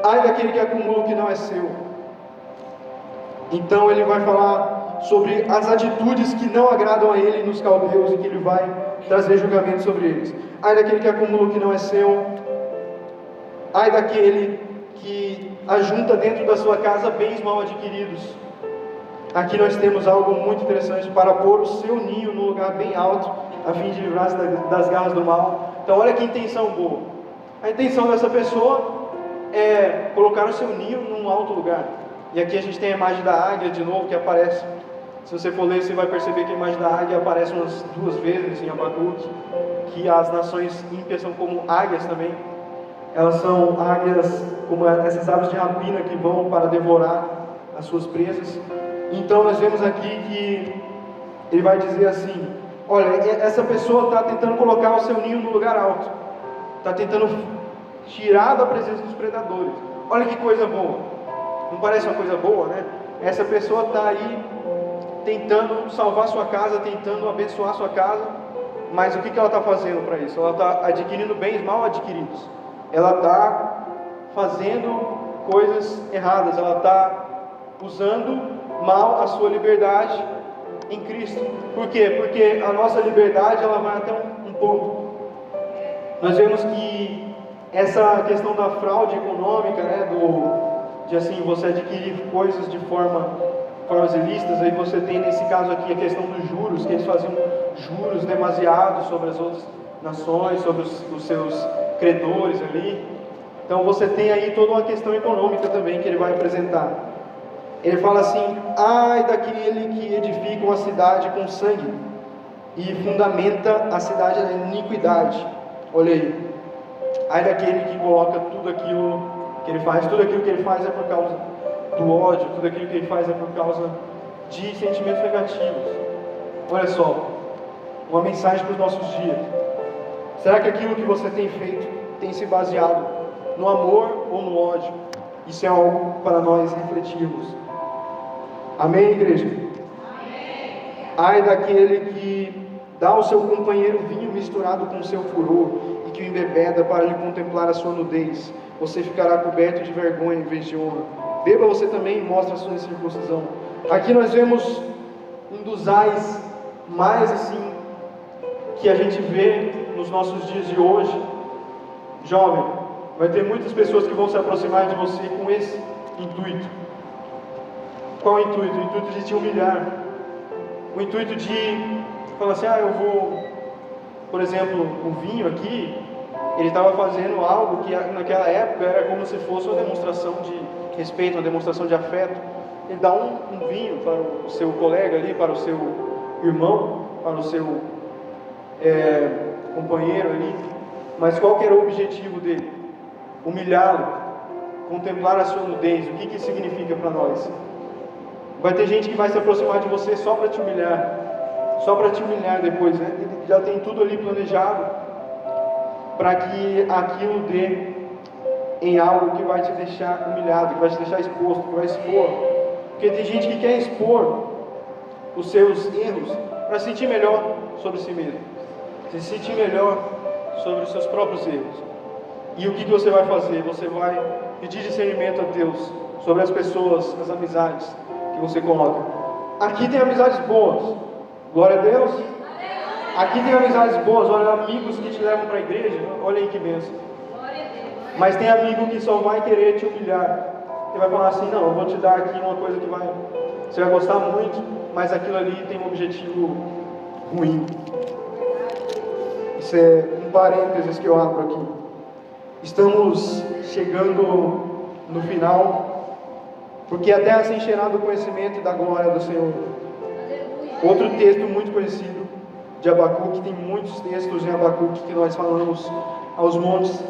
Ai daquele que acumula o que não é seu. Então ele vai falar sobre as atitudes que não agradam a ele nos caldeus, e que ele vai trazer julgamento sobre eles. Ai daquele que acumula o que não é seu. Ai daquele que ajunta dentro da sua casa bens mal adquiridos. Aqui nós temos algo muito interessante: para pôr o seu ninho num lugar bem alto, a fim de livrar-se das garras do mal. Então olha que intenção boa. A intenção dessa pessoa é colocar o seu ninho num alto lugar. E aqui a gente tem a imagem da águia de novo que aparece. Se você for ler, você vai perceber que a imagem da águia aparece umas 2 vezes em Abacuque, que as nações ímpias são como águias também. Elas são águias, como essas aves de rapina que vão para devorar as suas presas. Então nós vemos aqui que ele vai dizer assim: olha, essa pessoa está tentando colocar o seu ninho no lugar alto, está tentando tirar da presença dos predadores. Olha que coisa boa, não parece uma coisa boa, né? Essa pessoa está aí tentando salvar sua casa, tentando abençoar sua casa, mas o que ela está fazendo para isso? Ela está adquirindo bens mal adquiridos, ela está fazendo coisas erradas, ela está usando mal a sua liberdade em Cristo. Por quê? Porque a nossa liberdade ela vai até um ponto. Nós vemos que essa questão da fraude econômica, né, de assim, você adquirir coisas de formas ilícitas, aí você tem nesse caso aqui a questão dos juros, que eles faziam juros demasiados sobre as outras nações, sobre os seus credores ali. Então você tem aí toda uma questão econômica também que ele vai apresentar. Ele fala assim: ai daquele que edifica uma cidade com sangue e fundamenta a cidade na iniquidade. Olha aí, ai daquele que coloca tudo aquilo que ele faz é por causa do ódio, tudo aquilo que ele faz é por causa de sentimentos negativos. Olha só, uma mensagem para os nossos dias: será que aquilo que você tem feito tem se baseado no amor ou no ódio? Isso é algo para nós refletirmos. Amém, igreja? Amém. Ai daquele que dá ao seu companheiro vinho misturado com o seu furor e que o embebeda para lhe contemplar a sua nudez. Você ficará coberto de vergonha em vez de honra. Beba você também e mostre a sua incircuncisão. Aqui nós vemos um dos ais mais assim que a gente vê nos nossos dias de hoje. Jovem, vai ter muitas pessoas que vão se aproximar de você com esse intuito. Qual o intuito? O intuito de te humilhar. O intuito de falar assim: eu vou, por exemplo, o vinho aqui, ele estava fazendo algo que naquela época era como se fosse uma demonstração de respeito, uma demonstração de afeto. Ele dá um vinho para o seu colega ali, para o seu irmão, para o seu companheiro ali. Mas qual que era o objetivo dele? Humilhá-lo, contemplar a sua nudez. O que isso significa para nós? Vai ter gente que vai se aproximar de você só para te humilhar, depois, né? Ele já tem tudo ali planejado para que aquilo dê em algo que vai te deixar humilhado, que vai te deixar exposto, que vai expor. Porque tem gente que quer expor os seus erros para se sentir melhor sobre si mesmo, se sentir melhor sobre os seus próprios erros. E o que você vai fazer? Você vai pedir discernimento a Deus sobre as pessoas, as amizades que você coloca. Aqui tem amizades boas, glória a Deus. Aqui tem amizades boas, olha, amigos que te levam para a igreja, olha aí que bênção. Mas tem amigo que só vai querer te humilhar. Ele vai falar assim: não, eu vou te dar aqui uma coisa que você vai gostar muito, mas aquilo ali tem um objetivo ruim. Isso é um parênteses que eu abro aqui. Estamos chegando no final, porque a terra se encherá do conhecimento e da glória do Senhor. Outro texto muito conhecido de Abacuque, tem muitos textos em Abacuque que nós falamos aos montes.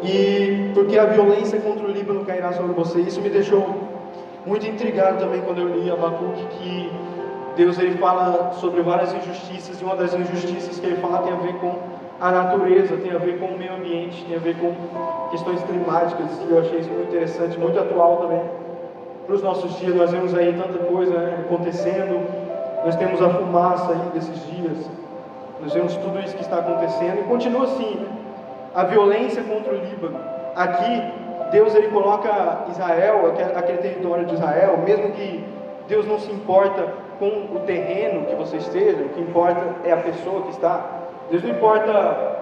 E porque a violência contra o Líbano cairá sobre você. Isso me deixou muito intrigado também quando eu li Abacuque, que Deus ele fala sobre várias injustiças, e uma das injustiças que ele fala tem a ver com a natureza, tem a ver com o meio ambiente, tem a ver com questões climáticas. E eu achei isso muito interessante, muito atual também para os nossos dias. Nós vemos aí tanta coisa, né, acontecendo. Nós temos a fumaça aí desses dias, nós vemos tudo isso que está acontecendo, e continua assim, né? A violência contra o Líbano. Aqui Deus ele coloca Israel, aquele território de Israel, mesmo que Deus não se importa com o terreno que você esteja, o que importa é a pessoa que está. Deus não importa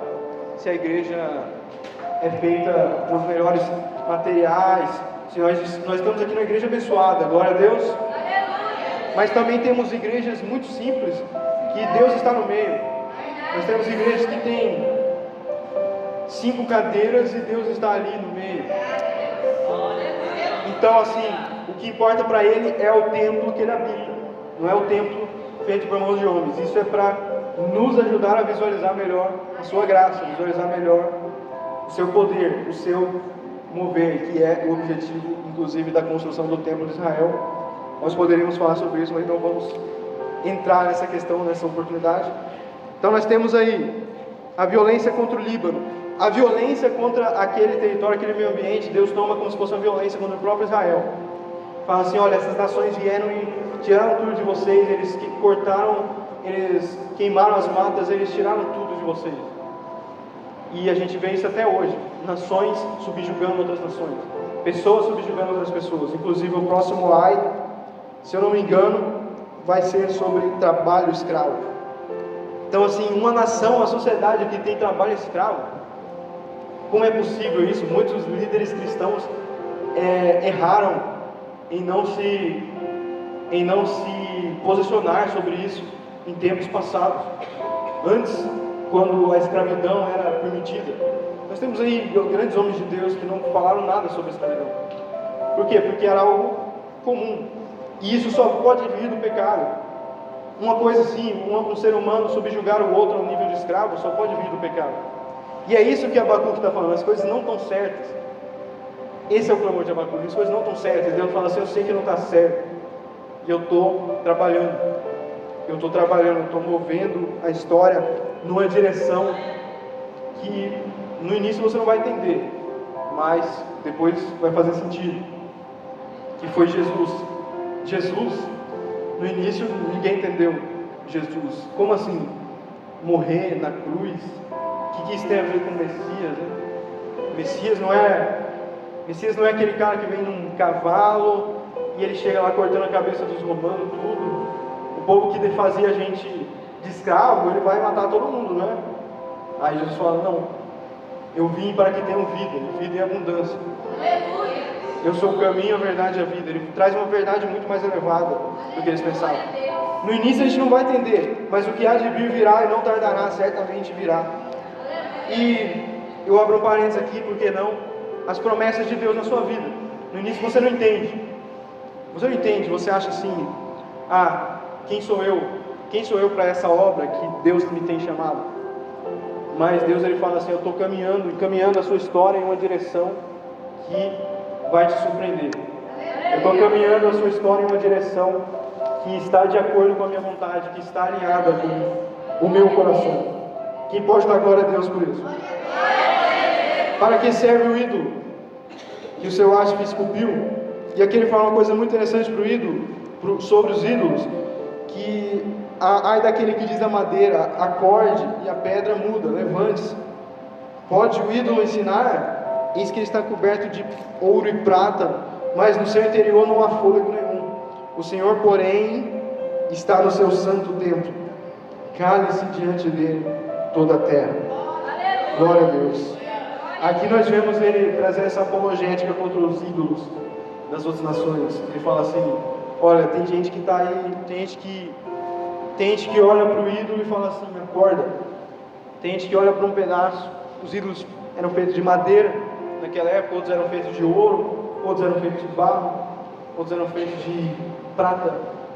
se a igreja é feita com os melhores materiais, se nós estamos aqui na igreja abençoada, glória a Deus. Mas também temos igrejas muito simples, que Deus está no meio. Nós temos igrejas que têm 5 cadeiras e Deus está ali no meio. Então assim, o que importa para Ele é o templo que Ele habita, não é o templo feito por mãos de homens. Isso é para nos ajudar a visualizar melhor a sua graça, visualizar melhor o seu poder, o seu mover, que é o objetivo, inclusive, da construção do Templo de Israel. Nós poderíamos falar sobre isso, mas não vamos entrar nessa questão, nessa oportunidade. Então nós temos aí a violência contra o Líbano, a violência contra aquele território, aquele meio ambiente. Deus toma como se fosse uma violência contra o próprio Israel. Fala assim: olha, essas nações vieram e tiraram tudo de vocês, eles cortaram, eles queimaram as matas, eles tiraram tudo de vocês. E a gente vê isso até hoje, nações subjugando outras nações, pessoas subjugando outras pessoas. Inclusive o próximo AI, se eu não me engano, vai ser sobre trabalho escravo. Então assim, uma nação, uma sociedade que tem trabalho escravo, como é possível isso? Muitos líderes cristãos erraram em não se posicionar sobre isso em tempos passados, antes, quando a escravidão era permitida. Nós temos aí grandes homens de Deus que não falaram nada sobre a escravidão. Por quê? Porque era algo comum, e isso só pode vir do pecado. Uma coisa assim, um ser humano subjugar o outro ao nível de escravo, só pode vir do pecado. E é isso que Abacuque está falando: as coisas não estão certas. Esse é o clamor de Abacuque: as coisas não estão certas. Deus fala assim: eu sei que não está certo, e eu estou trabalhando, eu estou movendo a história numa direção que no início você não vai entender, mas depois vai fazer sentido. Que foi Jesus. No início ninguém entendeu Jesus. Como assim? Morrer na cruz? O que isso tem a ver com o Messias? Né? Messias não é aquele cara que vem num cavalo e ele chega lá cortando a cabeça dos romanos, tudo. O povo que fazia a gente de escravo, ele vai matar todo mundo, né? Aí Jesus fala: não, eu vim para que tenham vida, e vida em abundância. Aleluia! Eu sou o caminho, a verdade e a vida. Ele traz uma verdade muito mais elevada do que eles pensavam. No início a gente não vai entender, mas o que há de vir virá e não tardará, certamente virá. E eu abro um parênteses aqui, por que não? As promessas de Deus na sua vida. No início você não entende. Você acha assim: quem sou eu? Quem sou eu para essa obra que Deus me tem chamado? Mas Deus, ele fala assim: eu estou encaminhando a sua história em uma direção que vai te surpreender. Eu estou caminhando a sua história em uma direção que está de acordo com a minha vontade, que está alinhada com o meu coração. Quem pode dar glória a Deus por isso? Para que serve o ídolo que o seu Aspe esculpiu? E aqui ele fala uma coisa muito interessante para o ídolo, sobre os ídolos, que ai daquele que diz a madeira: acorde, e a pedra muda, levante-se. Pode o ídolo ensinar? Eis que ele está coberto de ouro e prata, mas no seu interior não há fôlego nenhum. O Senhor, porém, está no seu santo templo. Cale-se diante dele toda a terra. Glória a Deus. Aqui nós vemos ele trazer essa apologética contra os ídolos das outras nações. Ele fala assim: olha, tem gente que está aí, tem gente que olha para o ídolo e fala assim: acorda. Tem gente que olha para um pedaço. Os ídolos eram feitos de madeira naquela época, outros eram feitos de ouro, outros eram feitos de barro, outros eram feitos de prata,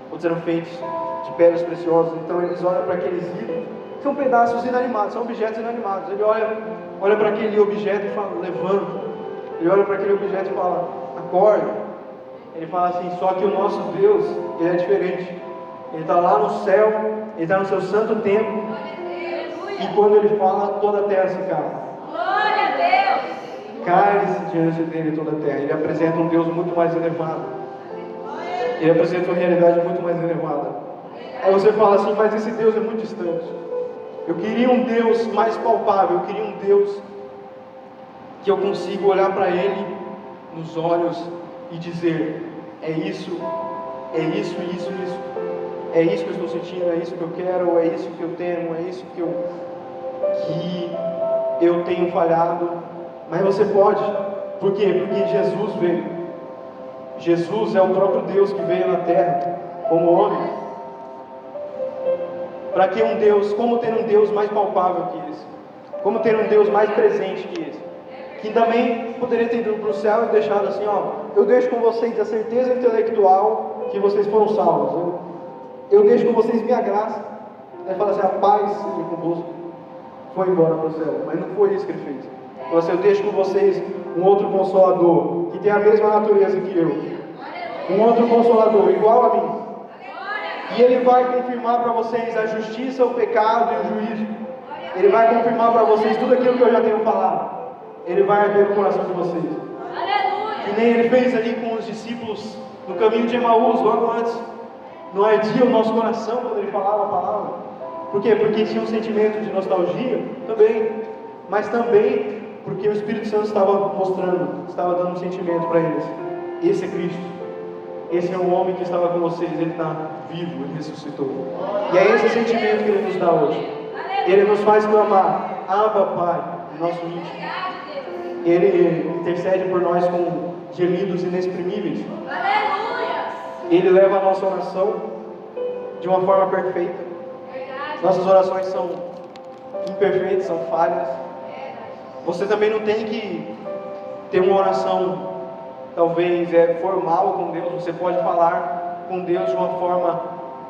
outros eram feitos de pedras preciosas. Então eles olham para aqueles ídolos, são pedaços inanimados, são objetos inanimados. Ele olha para aquele objeto e fala: levanta. Ele olha para aquele objeto e fala: acorda. Ele fala assim: só que o nosso Deus, ele é diferente. Ele está lá no céu, ele está no seu santo templo, e quando ele fala, toda a terra se cala. Glória a Deus! Cale-se diante dele toda a terra. Ele apresenta um Deus muito mais elevado. Ele apresenta uma realidade muito mais elevada. Aí você fala assim: mas esse Deus é muito distante. Eu queria um Deus mais palpável. Eu queria um Deus que eu consiga olhar para ele nos olhos e dizer: é isso, isso. É isso que eu estou sentindo, é isso que eu quero, é isso que eu temo, é isso que eu tenho falhado. Mas você pode. Por quê? Porque Jesus veio. Jesus é o próprio Deus que veio na terra como homem. Para que um Deus, como ter um Deus mais palpável que esse? Como ter um Deus mais presente que esse? Que também poderia ter ido para o céu e deixado assim: eu deixo com vocês a certeza intelectual que vocês foram salvos. Eu deixo com vocês minha graça. Ele fala assim: a paz seja convosco. Foi embora para o céu. Mas não foi isso que ele fez. Eu deixo com vocês um outro Consolador, que tem a mesma natureza que eu. Um outro Consolador, igual a mim. E Ele vai confirmar para vocês a justiça, o pecado e o juízo. Ele vai confirmar para vocês tudo aquilo que eu já tenho falado. Ele vai arder no coração de vocês. Que nem Ele fez ali com os discípulos no caminho de Emaús, logo antes. Não ardia o nosso coração quando Ele falava a palavra. Por quê? Porque tinha um sentimento de nostalgia também. Mas também porque o Espírito Santo estava mostrando, estava dando um sentimento para eles. Esse é Cristo. Esse é o homem que estava com vocês. Ele está vivo, Ele ressuscitou. E é esse sentimento que Ele nos dá hoje. Ele nos faz clamar, Abba, Pai, nosso íntimo. Ele intercede por nós com gemidos inexprimíveis. Ele leva a nossa oração de uma forma perfeita. Nossas orações são imperfeitas, são falhas. Você também não tem que ter uma oração talvez formal com Deus. Você pode falar com Deus de uma forma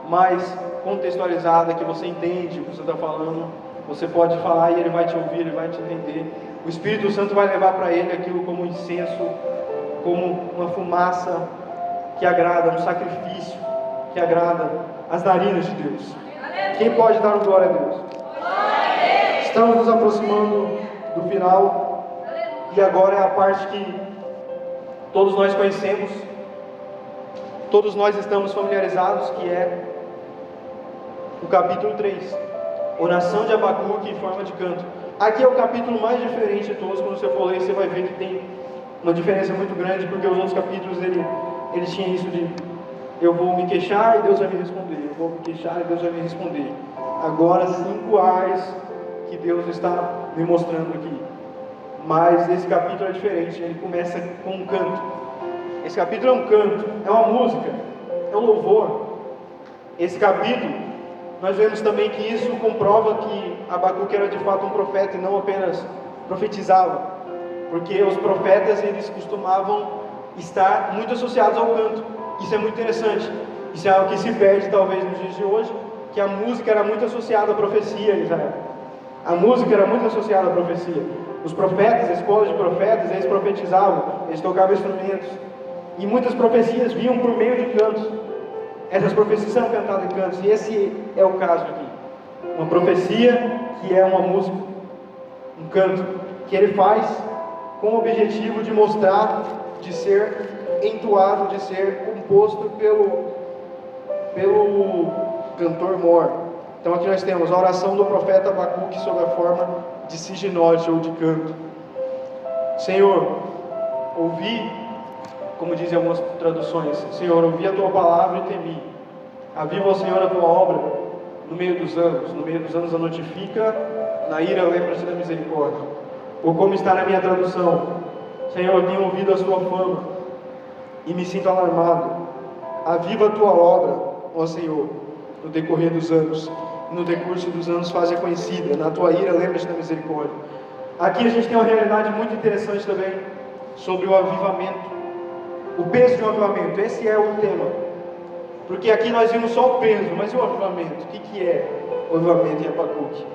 mais contextualizada, que você entende o que você está falando. Você pode falar e Ele vai te ouvir, Ele vai te entender. O Espírito Santo vai levar para Ele aquilo como incenso, como uma fumaça que agrada, um sacrifício que agrada as narinas de Deus. Quem pode dar um glória a Deus? Estamos nos aproximando do final. E agora é a parte que todos nós conhecemos, todos nós estamos familiarizados, que é o capítulo 3, oração de Abacuque em forma de canto. Aqui é o capítulo mais diferente de todos. Quando você for ler, você vai ver que tem uma diferença muito grande, porque os outros capítulos eles tinham isso de eu vou me queixar e Deus vai me responder, eu vou me queixar e Deus vai me responder. Agora 5 ares que Deus está me mostrando aqui. Mas esse capítulo é diferente, ele começa com um canto. Esse capítulo é um canto, é uma música, é um louvor. Esse capítulo, nós vemos também que isso comprova que Abacuque era de fato um profeta e não apenas profetizava. Porque os profetas, eles costumavam estar muito associados ao canto. Isso é muito interessante. Isso é algo que se perde talvez nos dias de hoje, que a música era muito associada à profecia em Israel. A música era muito associada à profecia. Os profetas, a escola de profetas, eles profetizavam, eles tocavam instrumentos. E muitas profecias vinham por meio de cantos. Essas profecias são cantadas em cantos. E esse é o caso aqui. Uma profecia que é uma música, um canto, que ele faz com o objetivo de mostrar, de ser entoado, de ser composto pelo cantor mor. Então aqui nós temos a oração do profeta Abacuque sob a forma de siginote ou de canto. Senhor, ouvi, como dizem algumas traduções, Senhor, ouvi a tua palavra e temi. Aviva, ó Senhor, a tua obra no meio dos anos a notifica, na ira lembra-se da misericórdia. Ou como está na minha tradução, Senhor, tenho ouvido a tua fama e me sinto alarmado. Aviva a tua obra, ó Senhor, no decorrer dos anos, e no decurso dos anos faz-a conhecida, na tua ira lembra-se da misericórdia. Aqui a gente tem uma realidade muito interessante também, sobre o avivamento, o peso de um avivamento. Esse é o tema, porque aqui nós vimos só o peso, mas e o avivamento? O que é o avivamento em Abacuque?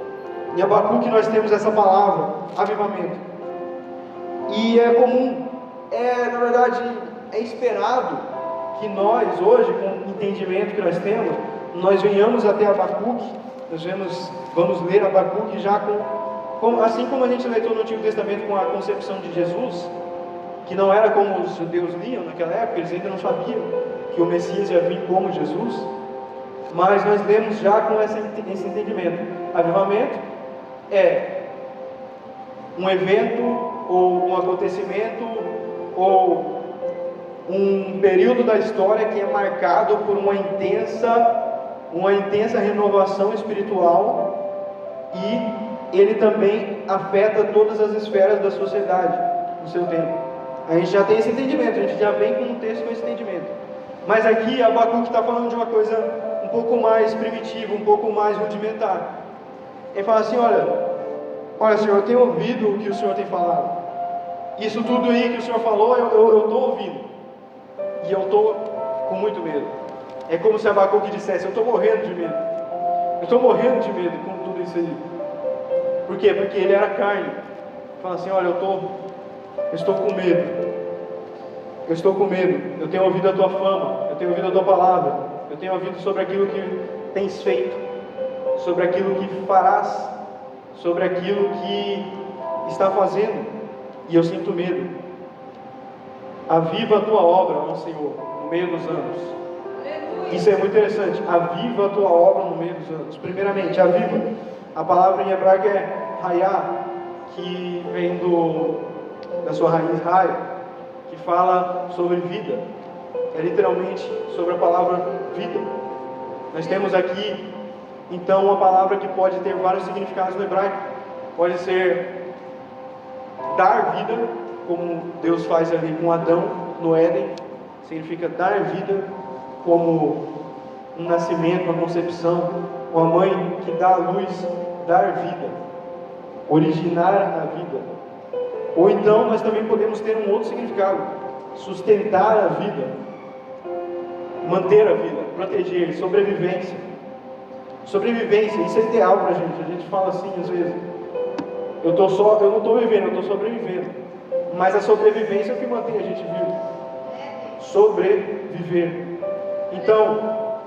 Em Abacuque nós temos essa palavra, avivamento, e é comum, na verdade, é esperado que nós hoje, com o entendimento que nós temos, nós venhamos até Abacuque, vamos ler Abacuque já assim como a gente lê todo o Antigo Testamento com a concepção de Jesus, que não era como os judeus liam naquela época, eles ainda não sabiam que o Messias ia vir como Jesus, mas nós lemos já com esse entendimento. Avivamento é um evento, ou um acontecimento, ou um período da história que é marcado por uma intensa renovação espiritual, e ele também afeta todas as esferas da sociedade no seu tempo. A gente já tem esse entendimento, a gente já vem com um texto com esse entendimento. Mas aqui Abacuque está falando de uma coisa um pouco mais primitiva, um pouco mais rudimentar. Ele fala assim, olha Senhor, eu tenho ouvido o que o Senhor tem falado. Isso tudo aí que o Senhor falou, eu estou ouvindo. E eu estou com muito medo. É como se Abacuque dissesse, eu estou morrendo de medo. Eu estou morrendo de medo com tudo isso aí. Por quê? Porque ele era carne. fala assim: olha, eu estou com medo. Eu estou com medo. Eu tenho ouvido a tua fama, eu tenho ouvido a tua palavra, eu tenho ouvido sobre aquilo que tens feito, sobre aquilo que farás, sobre aquilo que está fazendo, e eu sinto medo. Aviva a tua obra, ó Senhor, no meio dos anos. Isso é muito interessante. Aviva a tua obra no meio dos anos. Primeiramente, aviva. A palavra em hebraico é hayá, que vem da sua raiz rai, que fala sobre vida. É literalmente sobre a palavra vida. Nós temos aqui, então, uma palavra que pode ter vários significados no hebraico. Pode ser dar vida, como Deus faz ali com Adão no Éden, significa dar vida, como um nascimento, uma concepção, uma mãe que dá a luz, dar vida, originar a vida. Ou então nós também podemos ter um outro significado: sustentar a vida, manter a vida, proteger, sobrevivência. Sobrevivência, isso é ideal para a gente fala assim às vezes: eu não estou vivendo, eu estou sobrevivendo. Mas a sobrevivência é o que mantém a gente vivo. Sobreviver. Então,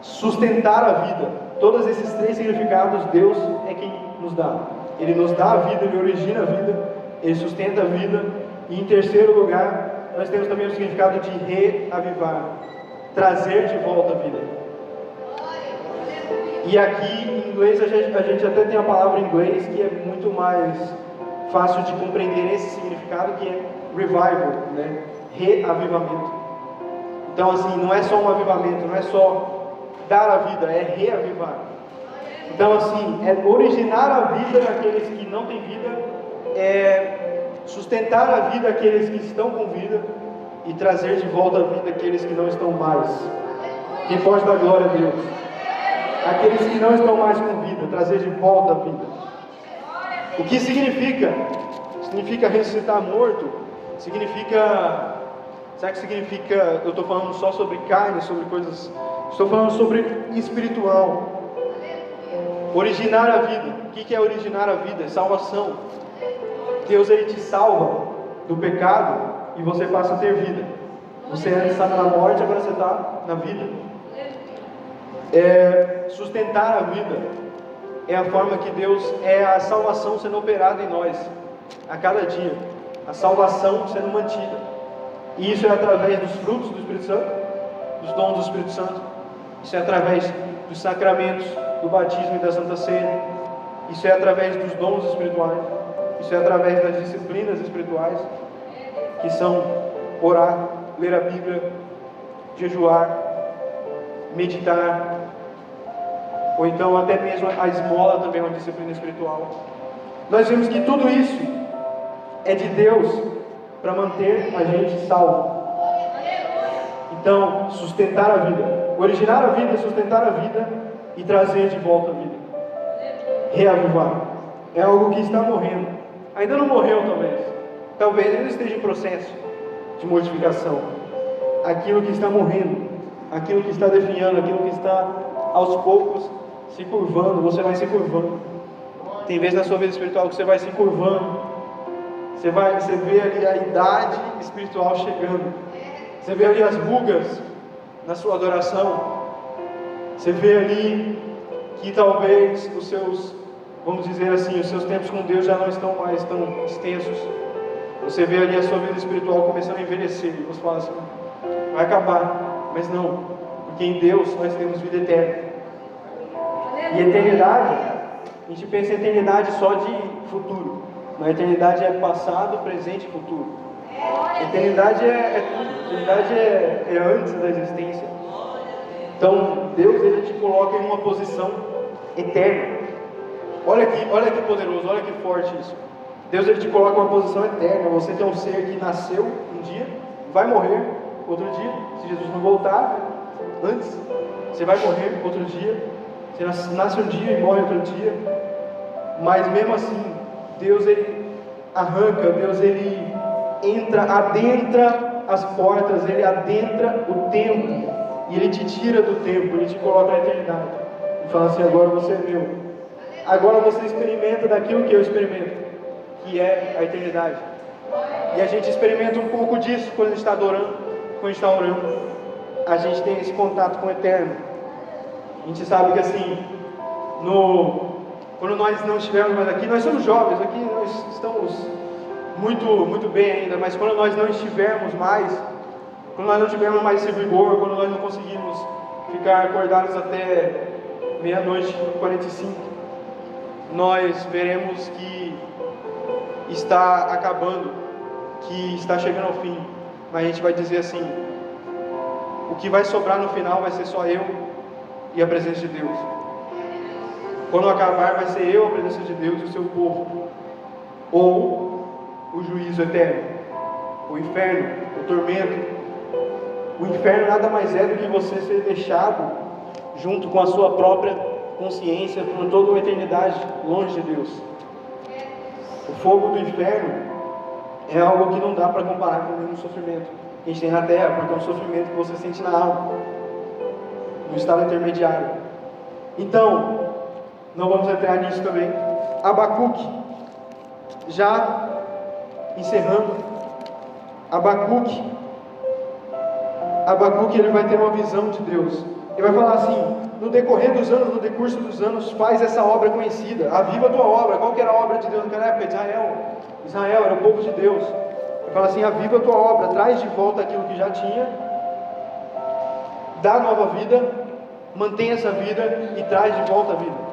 sustentar a vida. Todos esses três significados, Deus é quem nos dá. Ele nos dá a vida, Ele origina a vida, Ele sustenta a vida. E em terceiro lugar, nós temos também o significado de reavivar, trazer de volta a vida. E aqui em inglês a gente até tem a palavra em inglês que é muito mais fácil de compreender esse significado, que é revival, né? Reavivamento. Então assim, não é só um avivamento, não é só dar a vida, é reavivar. Então assim, é originar a vida naqueles que não têm vida, é sustentar a vida aqueles que estão com vida e trazer de volta a vida aqueles que não estão mais. Quem pode dar glória a Deus? Aqueles que não estão mais com vida, trazer de volta a vida. O que significa? Significa ressuscitar morto? Significa... Será que significa... Eu estou falando só sobre carne, sobre coisas... Estou falando sobre espiritual. Originar a vida. O que é originar a vida? É salvação. Deus, Ele te salva do pecado e você passa a ter vida. Você antes estava na morte, agora você está na vida. Sustentar a vida é a forma que Deus, é a salvação sendo operada em nós a cada dia, a salvação sendo mantida, e isso é através dos frutos do Espírito Santo, dos dons do Espírito Santo. Isso é através dos sacramentos, do batismo e da Santa Ceia. Isso é através dos dons espirituais. Isso é através das disciplinas espirituais, que são orar, ler a Bíblia, jejuar, meditar, ou então até mesmo a esmola também é uma disciplina espiritual. Nós vemos que tudo isso é de Deus para manter a gente salvo. Então, sustentar a vida, originar a vida, sustentar a vida e trazer de volta a vida. Reavivar é algo que está morrendo. Ainda não morreu, talvez ele esteja em processo de mortificação. Aquilo que está morrendo, aquilo que está definhando, aquilo que está aos poucos se curvando, você vai se curvando. Tem vezes na sua vida espiritual que você vai se curvando, você vê ali a idade espiritual chegando, você vê ali as rugas na sua adoração, você vê ali que talvez os seus, vamos dizer assim, os seus tempos com Deus já não estão mais tão extensos. Você vê ali a sua vida espiritual começando a envelhecer, e você fala assim: vai acabar. Mas não, porque em Deus nós temos vida eterna. E eternidade, a gente pensa em eternidade só de futuro. Na eternidade é passado, presente e futuro. Eternidade é tudo. Eternidade é antes da existência. Então Deus, Ele te coloca em uma posição eterna. Olha que poderoso, olha que forte isso. Deus, Ele te coloca em uma posição eterna. Você tem um ser que nasceu um dia, vai morrer outro dia. Se Jesus não voltar antes, você vai morrer outro dia. Você nasce um dia e morre outro dia. Mas mesmo assim, Deus, Ele arranca, Deus, Ele adentra as portas, Ele adentra o tempo, e Ele te tira do tempo, Ele te coloca na eternidade, e fala assim: agora você é meu, agora você experimenta daquilo que eu experimento. que é a eternidade. E a gente experimenta um pouco disso quando a gente está adorando, quando a gente está orando. A gente tem esse contato com o eterno. A gente sabe que assim, quando nós não estivermos mais aqui, nós somos jovens, aqui nós estamos muito bem ainda, mas quando nós não estivermos mais, quando nós não tivermos mais esse vigor, quando nós não conseguirmos ficar acordados até meia-noite e 45, nós veremos que está acabando, que está chegando ao fim, mas a gente vai dizer assim: o que vai sobrar no final vai ser só eu e a presença de Deus. Quando acabar, vai ser eu, a presença de Deus e o seu povo, ou o juízo eterno, o inferno, o tormento. O inferno nada mais é do que você ser deixado junto com a sua própria consciência por toda uma eternidade longe de Deus. O fogo do inferno é algo que não dá para comparar com o mesmo sofrimento que a gente tem na terra, porque é um sofrimento que você sente na alma, no estado intermediário. Então, não vamos entrar nisso também. Abacuque, já encerrando, Abacuque ele vai ter uma visão de Deus. Ele vai falar assim: no decorrer dos anos, no decurso dos anos, faz essa obra conhecida, aviva a tua obra. Qual que era a obra de Deus naquela época? Israel era o povo de Deus. Ele fala assim: aviva a tua obra, traz de volta aquilo que já tinha, dá nova vida, mantém essa vida e traz de volta a vida.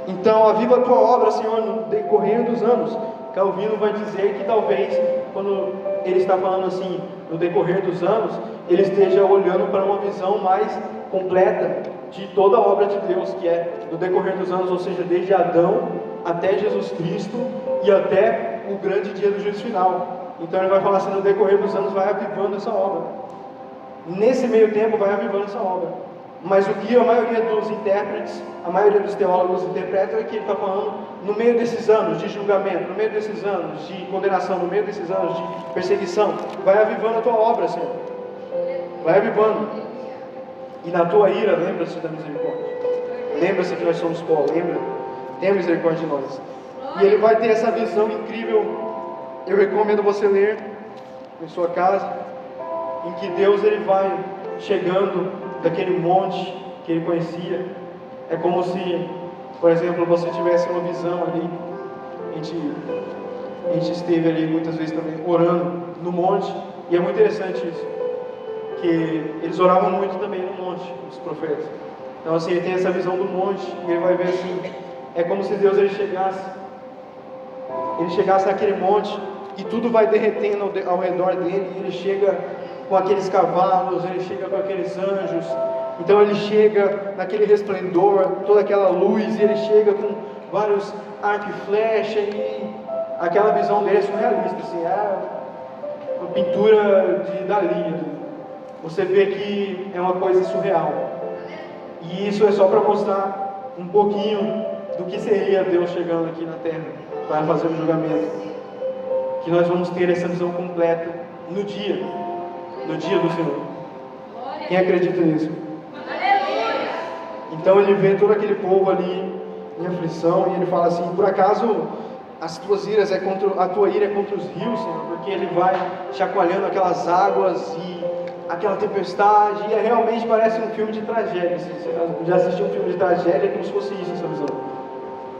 Então, aviva a tua obra, Senhor, no decorrer dos anos. Calvino vai dizer que talvez, quando ele está falando assim, no decorrer dos anos, ele esteja olhando para uma visão mais completa de toda a obra de Deus, que é no decorrer dos anos, ou seja, desde Adão até Jesus Cristo e até o grande dia do juízo final. Então ele vai falar assim: no decorrer dos anos vai avivando essa obra. Nesse meio tempo vai avivando essa obra. Mas o que a maioria dos intérpretes, a maioria dos teólogos interpretam é que ele está falando no meio desses anos de julgamento, no meio desses anos de condenação, no meio desses anos de perseguição, vai avivando a tua obra, Senhor. Vai avivando. E na tua ira, lembra-se da misericórdia. Lembra-se que nós somos pó, lembra? Tenha misericórdia de nós. E ele vai ter essa visão incrível. Eu recomendo você ler em sua casa, em que Deus ele vai chegando daquele monte que ele conhecia. É como se, por exemplo, você tivesse uma visão ali. A gente esteve ali muitas vezes também orando no monte, e é muito interessante isso, que eles oravam muito também no monte, os profetas. Então assim, ele tem essa visão do monte, e ele vai ver assim, é como se Deus ele chegasse naquele monte, e tudo vai derretendo ao redor dele, e ele chega com aqueles cavalos, ele chega com aqueles anjos. Então ele chega naquele resplendor, toda aquela luz, e ele chega com vários arco e flecha, e aquela visão dele é surrealista, assim, é uma pintura de Dalí. Você vê que é uma coisa surreal, e isso é só para mostrar um pouquinho do que seria Deus chegando aqui na terra para fazer o julgamento, que nós vamos ter essa visão completa no dia do Senhor. Quem acredita nisso? Então ele vê todo aquele povo ali em aflição, e ele fala assim: por acaso as tuas iras a tua ira é contra os rios, Senhor? Porque ele vai chacoalhando aquelas águas e aquela tempestade, e realmente parece um filme de tragédia. Você já assistiu um filme de tragédia, é como se fosse isso, essa visão.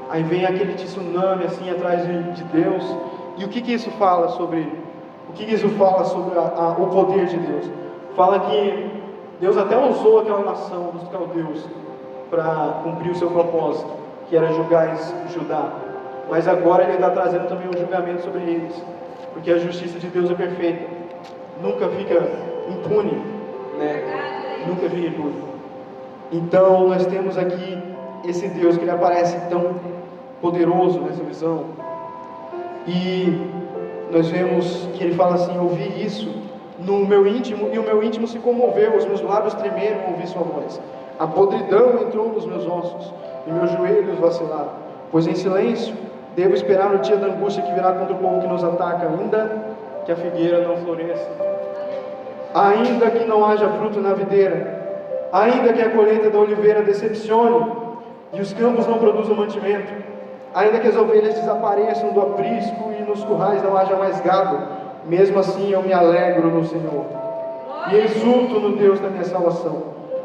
Aí vem aquele tsunami assim atrás de Deus. E o que isso fala sobre o poder de Deus? Fala que Deus até usou aquela nação dos caldeus para cumprir o seu propósito, que era julgar Judá. Mas agora ele está trazendo também um julgamento sobre eles, porque a justiça de Deus é perfeita, nunca fica impune, né? Nunca fica impune. Então nós temos aqui esse Deus que ele aparece tão poderoso nessa visão, e nós vemos que ele fala assim: ouvi isso no meu íntimo, e o meu íntimo se comoveu, os meus lábios tremeram ao ouvir sua voz. A podridão entrou nos meus ossos, e meus joelhos vacilaram, pois em silêncio devo esperar no dia da angústia que virá contra o povo que nos ataca, ainda que a figueira não floresça, ainda que não haja fruto na videira, ainda que a colheita da oliveira decepcione, e os campos não produzam mantimento, Ainda que as ovelhas desapareçam do aprisco e nos currais não haja mais gado, mesmo assim eu me alegro no Senhor e exulto no Deus da minha salvação.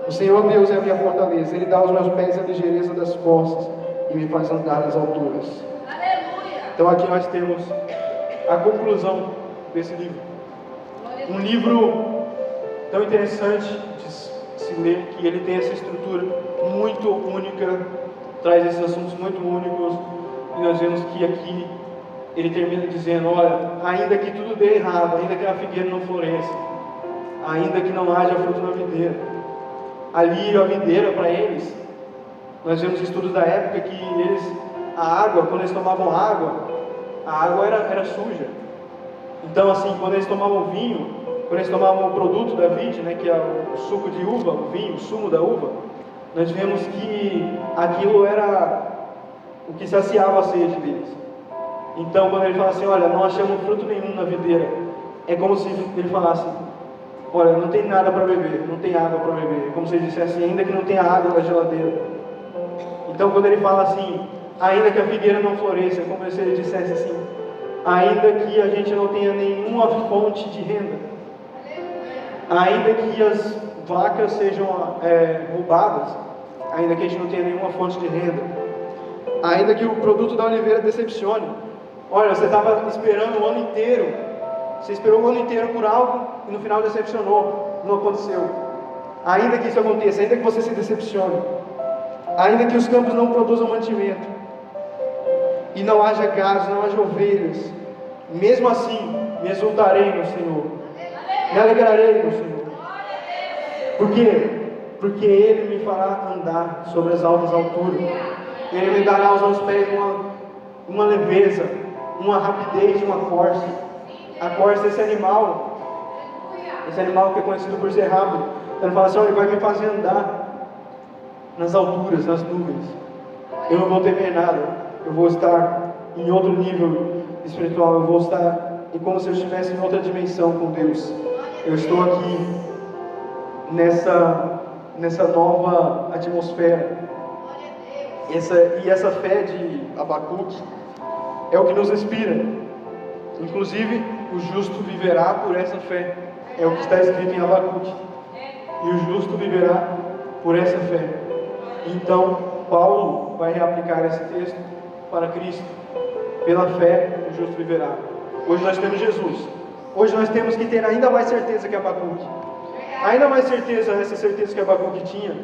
O Senhor Deus é a minha fortaleza, Ele dá aos meus pés a ligeireza das costas e me faz andar nas alturas. Aleluia! Então aqui nós temos a conclusão desse livro. Um livro tão interessante de se ler, que ele tem essa estrutura muito única, traz esses assuntos muito únicos, e nós vemos que aqui ele termina dizendo: olha, ainda que tudo dê errado, ainda que a figueira não floresça, ainda que não haja fruto na videira, ali a videira para eles, nós vemos estudos da época que a água, quando eles tomavam água, a água era suja. Então assim, quando eles tomavam vinho, quando eles tomavam o produto da vide, né, que é o suco de uva, o vinho, o sumo da uva, nós vemos que aquilo era o que saciava a sede deles. Então quando ele fala assim: olha, não achamos fruto nenhum na videira, é como se ele falasse: olha, não tem nada para beber, não tem água para beber. É como se ele dissesse: ainda que não tenha água na geladeira. Então quando ele fala assim, ainda que a figueira não floresça, é como se ele dissesse assim: ainda que a gente não tenha nenhuma fonte de renda, ainda que as vacas sejam roubadas, ainda que a gente não tenha nenhuma fonte de renda, ainda que o produto da oliveira decepcione. Olha, você estava esperando o ano inteiro, você esperou o ano inteiro por algo e no final decepcionou, não aconteceu. Ainda que isso aconteça, ainda que você se decepcione, ainda que os campos não produzam mantimento e não haja gado, não haja ovelhas, mesmo assim me exultarei no Senhor, me alegrarei no Senhor. Por quê? Porque Ele me fará andar sobre as altas alturas, Ele me dará aos meus pés uma leveza, uma rapidez, uma corça. A corça é esse animal que é conhecido por ser rápido. Então ele fala assim: olha, Ele vai me fazer andar nas alturas, nas nuvens. Eu não vou temer nada, eu vou estar em outro nível espiritual, eu vou estar como se eu estivesse em outra dimensão com Deus. Eu estou aqui nessa nova atmosfera. E essa fé de Abacuque é o que nos inspira. Inclusive, o justo viverá por essa fé. É o que está escrito em Abacuque. E o justo viverá por essa fé. Então, Paulo vai reaplicar esse texto para Cristo. Pela fé, o justo viverá. Hoje nós temos Jesus. Hoje nós temos que ter ainda mais certeza que Abacuque. Ainda mais certeza, essa certeza que Abacuque tinha.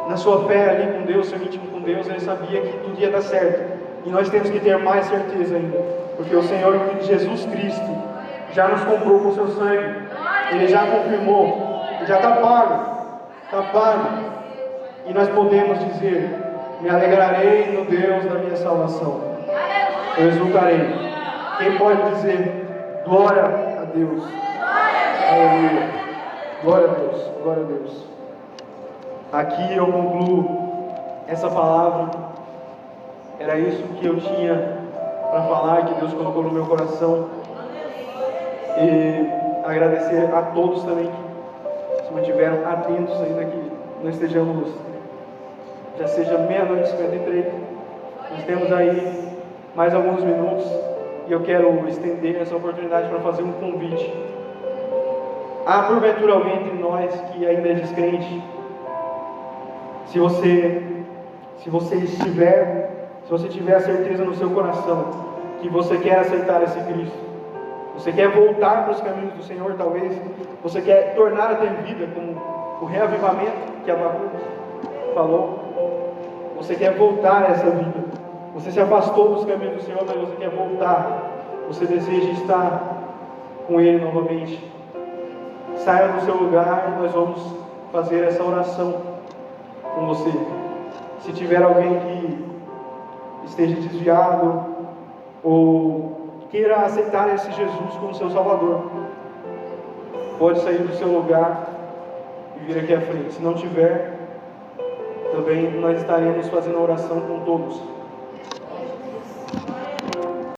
Na sua fé ali com Deus, seu íntimo com Deus, ele sabia que tudo ia dar certo. E nós temos que ter mais certeza ainda. Porque o Senhor Jesus Cristo já nos comprou com o seu sangue. Ele já confirmou. Ele já está pago. Está pago. E nós podemos dizer: me alegrarei no Deus da minha salvação. Eu exultarei. Quem pode dizer glória a Deus? Aleluia. Glória a Deus. Glória a Deus. Aqui eu concluo essa palavra. Era isso que eu tinha para falar, que Deus colocou no meu coração. E agradecer a todos também que se mantiveram atentos, ainda que não estejamos, já seja 00:53. Nós temos aí mais alguns minutos e eu quero estender essa oportunidade para fazer um convite. Há porventura alguém entre nós que ainda é descrente? Se você tiver a certeza no seu coração que você quer aceitar esse Cristo, você quer voltar para os caminhos do Senhor, talvez você quer tornar a ter vida, como o reavivamento que Abacuque falou, você quer voltar a essa vida, você se afastou dos caminhos do Senhor, mas você quer voltar, você deseja estar com Ele novamente, saia do seu lugar e nós vamos fazer essa oração com você. Se tiver alguém que esteja desviado ou queira aceitar esse Jesus como seu Salvador, pode sair do seu lugar e vir aqui à frente. Se não tiver, também nós estaremos fazendo a oração com todos.